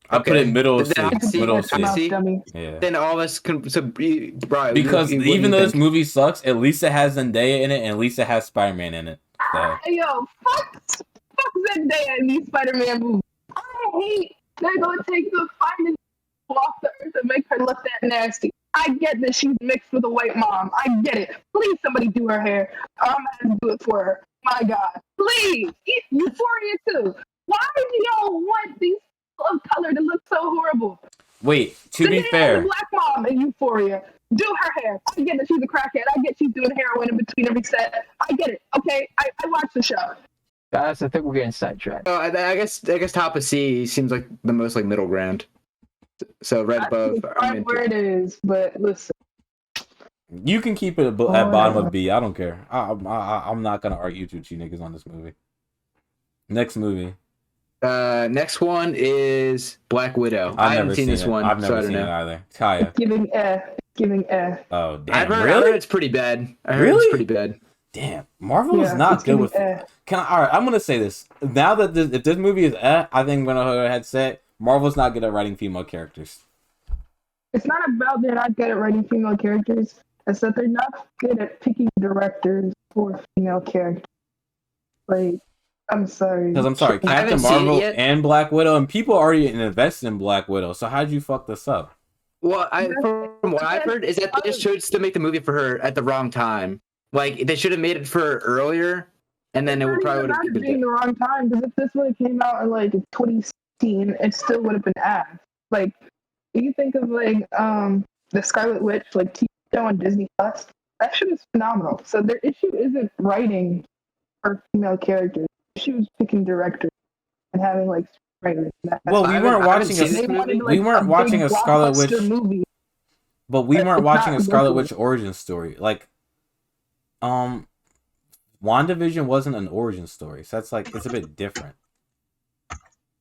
I'd put it middle of C. Middle of C. Yeah. Then all of us can. Right, because even though this movie sucks, at least it has Zendaya in it, and at least it has Spider-Man in it. So. Yo, fuck Zendaya in these Spider-Man movies. I hate they're gonna take the finest off the earth and make her look that nasty. I get that she's mixed with a white mom. I get it. Please, somebody do her hair. I'm gonna do it for her. My God, please. Euphoria too. Why do y'all want these people of color to look so horrible? Wait, to be fair, black mom in Euphoria. Do her hair. I get that she's a crackhead. I get she's doing heroin in between every set. I get it. Okay, I watch the show. Guys, I think we're getting sidetracked. Oh, I guess top of C seems like the most like middle ground. So right above. Right where it is, but listen. You can keep it at bottom of B. I don't care. I'm not gonna argue with you niggas on this movie. Next movie. Next one is Black Widow. I haven't seen this one. I've never seen it either. Kaia. Giving giving eh. Oh damn! I heard Really? it's pretty bad. I heard it's pretty bad. Damn, Marvel is not good with. All right, I'm gonna say this. Now that if this movie is I think I'm gonna go ahead and say it. Marvel's not good at writing female characters. It's not about they're not good at writing female characters. It's that they're not good at picking directors for female characters. Like, I'm sorry. Because I'm sorry, Captain Marvel and Black Widow, and people already invested in Black Widow. So how'd you fuck this up? Well, from what I've heard is that they just chose to make the movie for her at the wrong time. Like they should have made it for her earlier, and then it would probably would have been the wrong time. Because if this would have came out in like 2016, it still would have been ass. Like, you think of like the Scarlet Witch like TV show on Disney Plus. That shit is phenomenal. So their issue isn't writing for female characters. The issue is picking directors and having like writers. Well, we weren't watching a Scarlet Witch movie. But we weren't watching a Scarlet Witch origin story. Like, WandaVision wasn't an origin story, so that's like it's a bit different.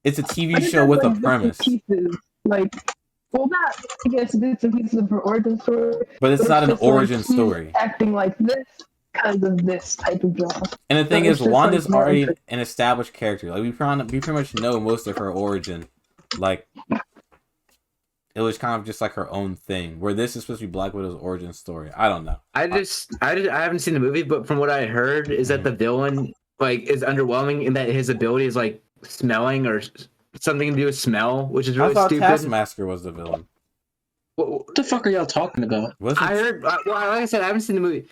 It's a TV show with a premise. Pieces. Like, well, not I guess bits and pieces of her origin story, but it's not an origin story. Acting like this because of this type of job. And the thing is, Wanda's already an established character. Like we pretty much know most of her origin. Like, it was kind of just like her own thing. Where this is supposed to be Black Widow's origin story. I don't know. I haven't seen the movie, but from what I heard is that the villain like is underwhelming in that his ability is like smelling or something to do with smell, which is really stupid. Taskmaster was the villain. What the fuck are y'all talking about? I heard. Well, like I said, I haven't seen the movie.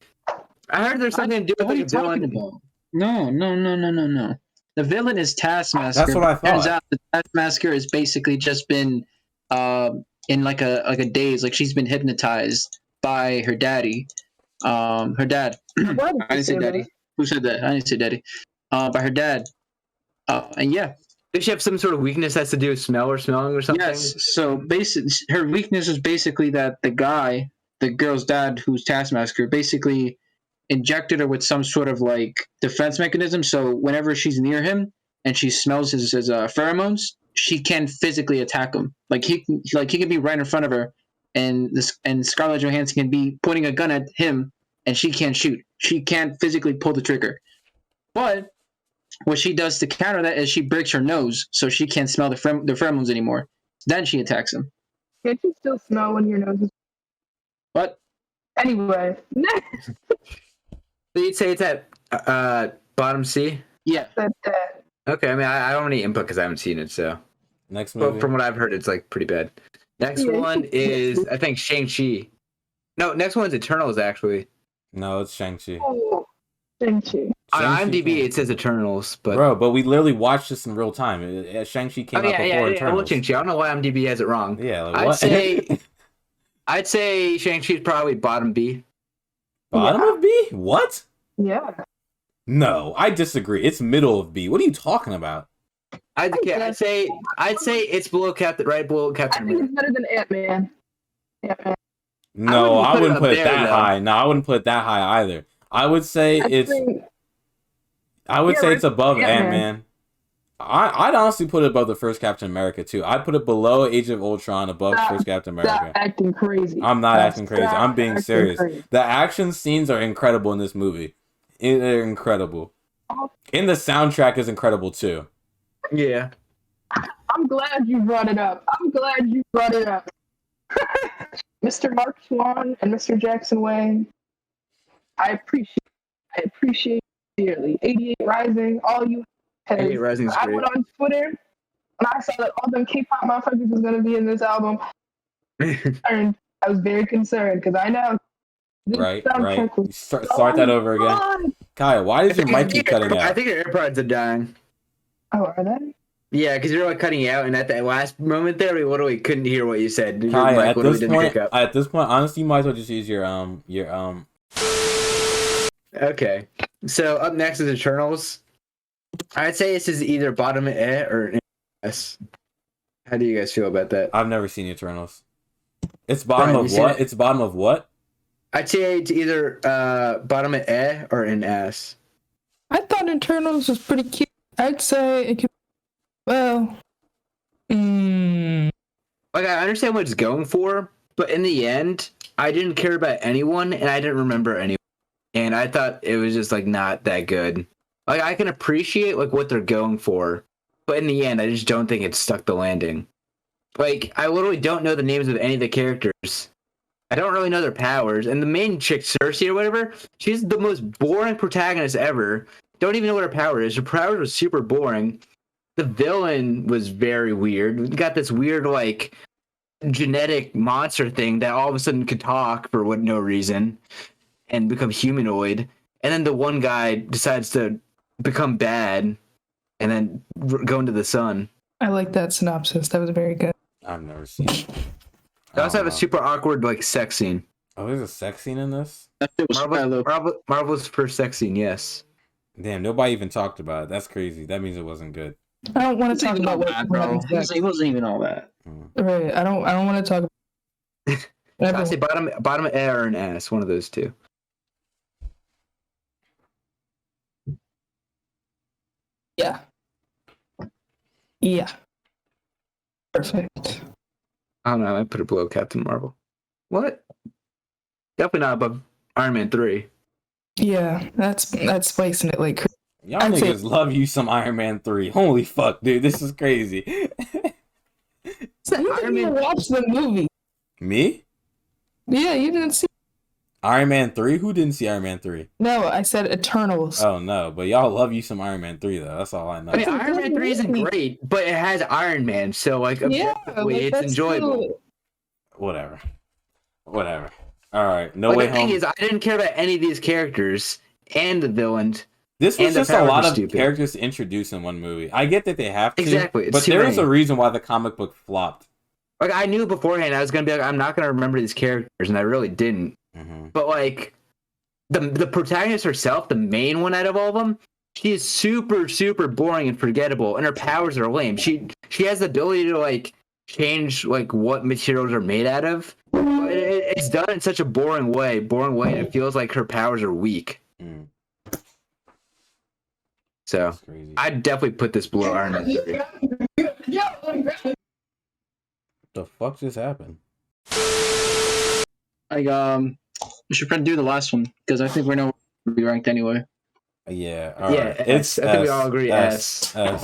I heard there's something to do with the villain. About? No. The villain is Taskmaster. That's what I thought. Turns out the Taskmaster has basically just been in like a daze. Like she's been hypnotized by her daddy. Her dad. I didn't say daddy. Who said that? I didn't say daddy. By her dad. And yeah. Does she have some sort of weakness that has to do with smell or smelling or something? Yes. So basically, her weakness is basically that the girl's dad, who's Taskmaster, basically injected her with some sort of like defense mechanism. So whenever she's near him and she smells his pheromones, she can physically attack him. Like he can be right in front of her, and Scarlett Johansson can be pointing a gun at him, and she can't shoot. She can't physically pull the trigger. But what she does to counter that is she breaks her nose, so she can't smell the pheromones anymore. Then she attacks him. Can't you still smell when your nose is... What? Anyway. So you'd say it's at bottom C? Yeah. Okay, I mean, I don't have any input because I haven't seen it, so... Next movie. But from what I've heard, it's like pretty bad. Next one is, I think, Shang-Chi. No, next one's Eternals, actually. No, it's Shang-Chi. Oh, Shang-Chi. On IMDb, it says Eternals, but... Bro, but we literally watched this in real time. Shang-Chi came out before Eternals. Well, Shang-Chi. I don't know why IMDb has it wrong. Yeah, like what? I'd say Shang-Chi is probably bottom B. Bottom of B? What? Yeah. No, I disagree. It's middle of B. What are you talking about? I'd say it's below Captain America. I think it's better than Ant-Man. No, I wouldn't put it that high. No, I wouldn't put it that high either. I would say it's above Ant-Man. I'd honestly put it above the first Captain America too. I'd put it below Age of Ultron, above first Captain America. Stop acting crazy. I'm not acting crazy. I'm being serious. Crazy. The action scenes are incredible in this movie. They're incredible. And the soundtrack is incredible too. Yeah. I'm glad you brought it up. Mr. Mark Swan and Mr. Jackson Wang, I appreciate dearly. 88 Rising, all you. 88 Rising is great. I went on Twitter and I saw that all them K-pop motherfuckers was gonna be in this album. And I was very concerned because I know. Right. Start that over again. Kaia, why did your mic keep cutting out? I think your AirPods are dying. Oh, are they? Yeah, because you're like cutting out, and at that last moment there, we literally couldn't hear what you said. Kaia, at this point, honestly, you might as well just use your Okay, so up next is Eternals. I'd say this is either bottom A or S. How do you guys feel about that? I've never seen Eternals. It's bottom of what? It's bottom of what? I'd say it's either bottom at A or in S. I thought Eternals was pretty cute. I'd say it could. Well, like I understand what it's going for, but in the end, I didn't care about anyone, and I didn't remember anyone, and I thought it was just like not that good. Like I can appreciate like what they're going for, but in the end, I just don't think it stuck the landing. Like I literally don't know the names of any of the characters. I don't really know their powers, and the main chick, Cersei or whatever, she's the most boring protagonist ever. Don't even know what her power is. Her power was super boring. The villain was very weird. We got this weird like genetic monster thing that all of a sudden could talk for no reason and become humanoid. And then the one guy decides to become bad and then go into the sun. I like that synopsis. That was very good. I've never seen it. They also have a super awkward like sex scene. Oh, there's a sex scene in this? Marvel's first sex scene, yes. Damn, nobody even talked about it. That's crazy. That means it wasn't good. I don't want to talk about that, bro. It wasn't even all that. Right. I don't want to talk about I say bottom air and ass, one of those two. Yeah. Yeah. Perfect. I don't know. I put it below Captain Marvel. What? Definitely not above Iron Man 3. Yeah, that's spicing it like crazy. Y'all niggas love you some Iron Man 3. Holy fuck, dude. This is crazy. So you didn't even watch the movie. Me? Yeah, you didn't see Iron Man 3? Who didn't see Iron Man 3? No, I said Eternals. Oh, no. But y'all love you some Iron Man 3, though. That's all I know. I mean, Iron Man 3 isn't great, but it has Iron Man, so, like, it's enjoyable. Cool. Whatever. All right. No Way Home. The thing is, I didn't care about any of these characters and the villains. This was just a lot of characters to introduce in one movie. I get that they have to. Exactly. But there is a reason why the comic book flopped. Like, I knew beforehand I was going to be like, I'm not going to remember these characters, and I really didn't. Mm-hmm. But, like, the protagonist herself, the main one out of all of them, she is super, super boring and forgettable, and her powers are lame. She has the ability to, like, change, like, what materials are made out of. But it's done in such a boring way, and it feels like her powers are weak. Mm. So, I'd definitely put this below Iron Man 3. The fuck just happened? We should do the last one because I think we're not be ranked anyway. Yeah. All right. It's I think we all agree S. I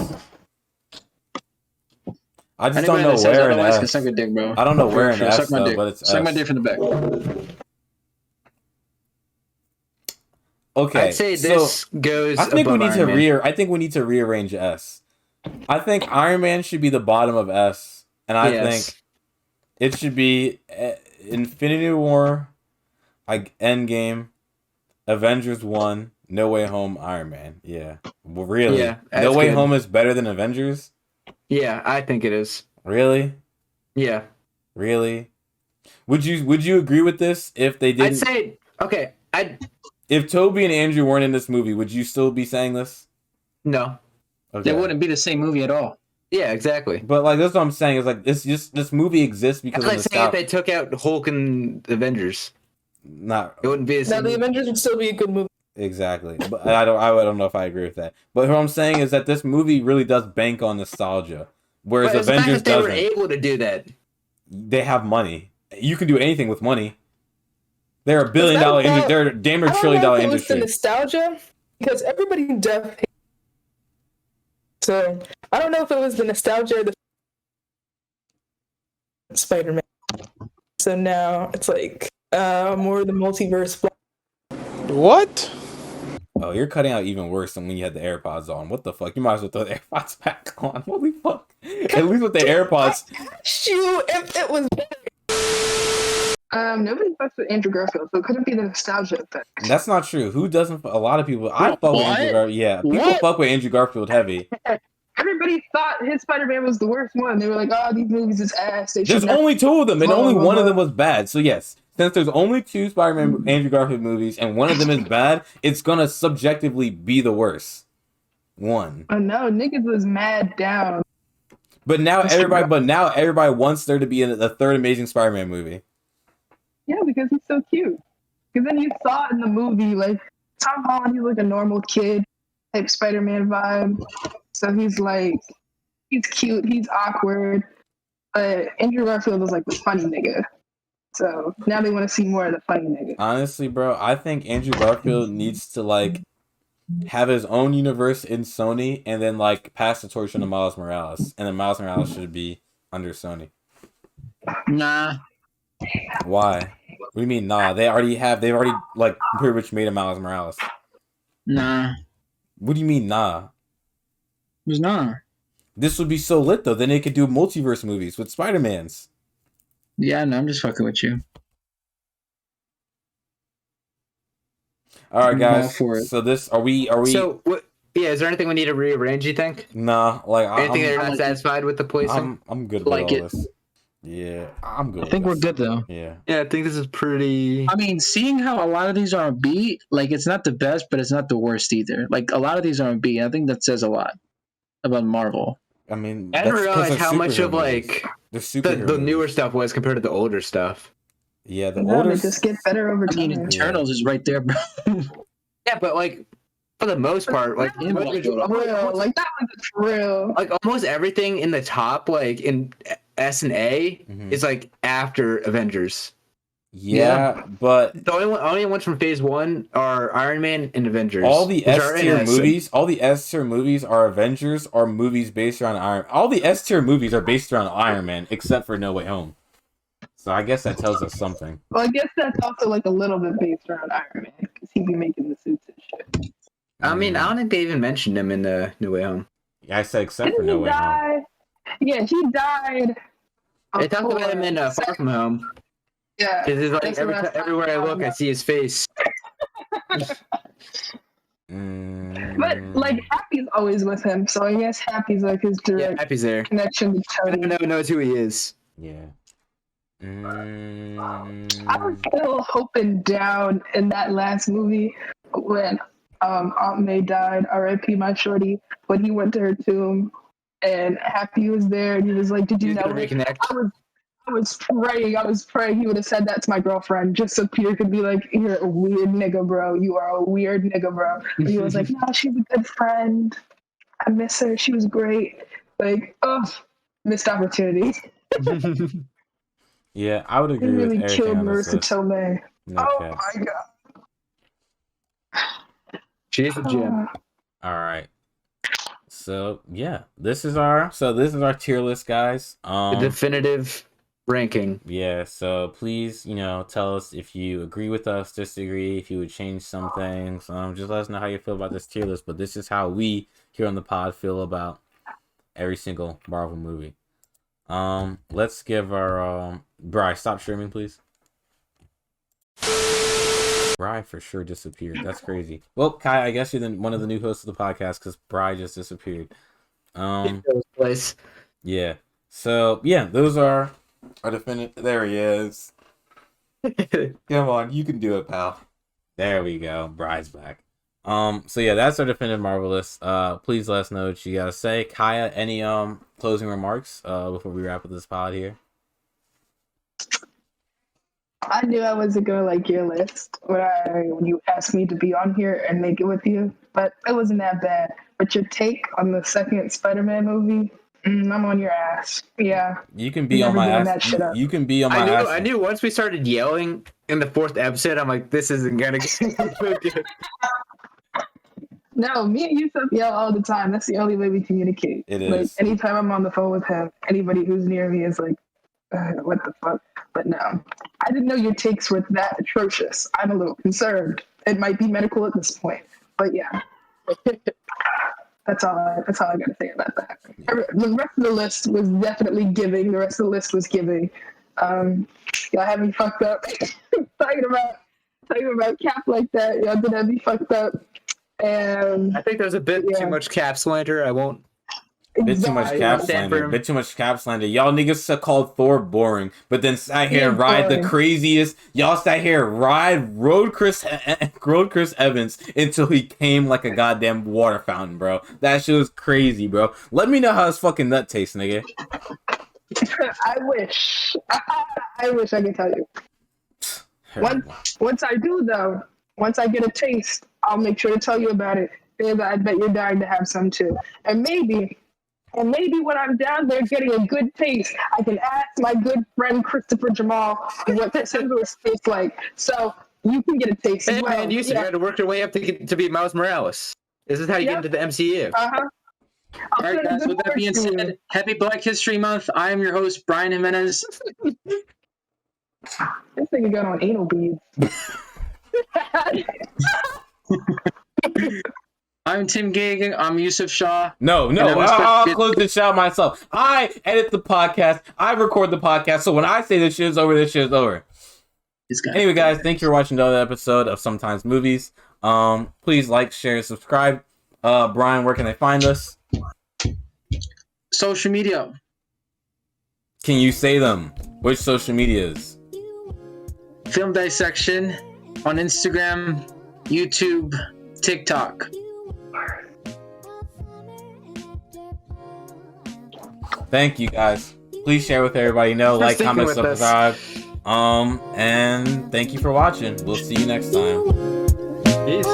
just don't know where in S. Suck a dick, bro. I don't know where in S, though, but it's suck my dick from the back. Okay. I'd say this goes. I think we need Iron Man. I think we need to rearrange S. I think Iron Man should be the bottom of S, and I think it should be Infinity War, like Endgame, Avengers 1, No Way Home, Iron Man. Yeah, well, really. Yeah, No Way Home is better than Avengers. Yeah, I think it is. Really? Yeah. Really? Would you agree with this if they didn't? I'd say okay. If Toby and Andrew weren't in this movie, would you still be saying this? No. Okay. It wouldn't be the same movie at all. Yeah, exactly. But like that's what I'm saying is like this movie exists because it's like saying if they took out Hulk and the Avengers. Not it wouldn't be the same. Now the Avengers would still be a good movie. Exactly. But I don't know if I agree with that. But what I'm saying is that this movie really does bank on nostalgia. Whereas Avengers doesn't. They were able to do that. They have money. You can do anything with money. They're $1 billion industry. They're a damn near $1 trillion industry. It was the nostalgia because everybody deaf. So I don't know if it was the nostalgia or the Spider-Man. So now it's like more the multiverse. What? Oh, you're cutting out even worse than when you had the AirPods on. What the fuck? You might as well throw the AirPods back on. Holy fuck. At least with the AirPods. I asked you if it was better. Nobody fucks with Andrew Garfield, so it couldn't be the nostalgia effect. That's not true. Who doesn't? A lot of people. I fuck with Andrew Garfield. Yeah, people fuck with Andrew Garfield heavy. Everybody thought his Spider-Man was the worst one. They were like, "Oh, these movies is ass." There's only 2 of them, and only one of them was bad. So yes, since there's only 2 Spider-Man Andrew Garfield movies, and one of them is bad, it's gonna subjectively be the worst one. Oh no, niggas was mad down. But now everybody wants there to be a third Amazing Spider-Man movie. Yeah, because he's so cute. Because then you saw it in the movie, like Tom Holland, he's like a normal kid type Spider-Man vibe. So he's cute, he's awkward. But Andrew Garfield was like the funny nigga. So now they want to see more of the funny nigga. Honestly, bro, I think Andrew Garfield needs to like have his own universe in Sony and then like pass the torch on to Miles Morales, and then Miles Morales should be under Sony. Nah. Why? What do you mean, nah? They've already like pretty much made a Miles Morales. Nah. What do you mean, nah? There's nah. This would be so lit though. Then they could do multiverse movies with Spider-Mans. Yeah, no, I'm just fucking with you. All right, guys. So this are we? So what? Yeah, is there anything we need to rearrange? You think? Nah, like anything that you're not satisfied with the placing? I'm good with all this. Yeah, I'm good. I think we're good though. Yeah. Yeah, I think this is pretty. I mean, seeing how a lot of these are on B, like it's not the best, but it's not the worst either. Like a lot of these are on B. I think that says a lot about Marvel. I mean, I didn't realize how much of like the newer stuff was compared to the older stuff. Yeah, the older they just get better over time. I mean, Eternals is right there, bro. Yeah, but like for the most part, like like that was real. Like almost everything in the top, like in S and A, is like after Avengers. Yeah, but the only ones from Phase 1 are Iron Man and Avengers. All the S tier movies are Avengers or movies based around Iron. All the S tier movies are based around Iron Man, except for No Way Home. So I guess that tells us something. Well, I guess that's also like a little bit based around Iron Man because he'd be making the suits and shit. I mean, I don't think they even mentioned him in the No Way Home. Yeah, I said except for No Way Home. Yeah, he died. They talked about him in Far From Home. Yeah. Because it's like everywhere I look, I see his face. But like Happy's always with him, so I guess Happy's like his direct Happy's there. connection to Tony. Everyone knows who he is. Yeah. I was still hoping down in that last movie when Aunt May died, R.I.P. my shorty, when he went to her tomb and Happy was there and he was like, "Did you know?" Reconnect. I was praying he would have said that to my girlfriend just so Peter could be like, "You're a weird nigga, bro. You are a weird nigga, bro." And he was like, "No, she's a good friend. I miss her. She was great." Like, missed opportunity. Yeah, I would agree with everything. Really killed Marissa Tomei. No my god. She's a gem. All right. So yeah, this is our tier list, guys. The definitive ranking. Yeah, so please, tell us if you agree with us, disagree, if you would change some things. Just let us know how you feel about this tier list. But this is how we here on the pod feel about every single Marvel movie. Let's give our Bri, stop streaming, please. Bri for sure disappeared. That's crazy. Well, Kai, I guess you're one of the new hosts of the podcast because Bri just disappeared. Yeah. So yeah, those are our definitive. There he is. Come on, you can do it, pal. There we go. Bri's back. So yeah, that's our definitive Marvel list. Please let us know what you gotta say. Kaia, any closing remarks before we wrap up this pod here? I knew I wasn't gonna like your list when you asked me to be on here and make it with you, but it wasn't that bad. But your take on the second Spider-Man movie, I'm on your ass. Yeah. You can be on my ass. You can be on my ass. I knew once we started yelling in the 4th episode, I'm like, this isn't gonna get so good. No, me and Yusef yell all the time. That's the only way we communicate. It is. Like, anytime I'm on the phone with him, anybody who's near me is like, what the fuck? But no, I didn't know your takes were that atrocious. I'm a little concerned. It might be medical at this point, but yeah. That's all I gotta say about that. The rest of the list was definitely giving. The rest of the list was giving. Y'all had me fucked up. talking about Cap like that. Y'all did have me fucked up. And I think there's a bit too much Cap slander. I won't. Bit too much Cap slander. Y'all niggas called Thor boring, but then sat here and ride the craziest. Y'all sat here and rode Chris Evans until he came like a goddamn water fountain, bro. That shit was crazy, bro. Let me know how his fucking nut tastes, nigga. I wish I could tell you. Once I do though, once I get a taste, I'll make sure to tell you about it. Because I bet you're dying to have some too. And maybe And maybe when I'm down there getting a good taste, I can ask my good friend Christopher Jamal what Hemsworth tastes like. So you can get a taste as well. Man, you had to work your way up to be Miles Morales. This is how you get into the MCU. Uh-huh. All right, guys, with that being said, happy Black History Month. I am your host, Bryan Jiminez. This thing got on anal beads. I'm Tim Gagen. I'm Yusef Shah. No, I'll close this out myself. I edit the podcast. I record the podcast. So when I say this shit is over, this shit is over. Anyway, guys, thank you for watching another episode of Sometimes Movies. Please like, share, subscribe. Bryan, where can they find us? Social media. Can you say them? Which social medias? Film Dissection on Instagram, YouTube, TikTok. Thank you, guys. Please share with everybody. Like, comment, subscribe. And thank you for watching. We'll see you next time. Peace.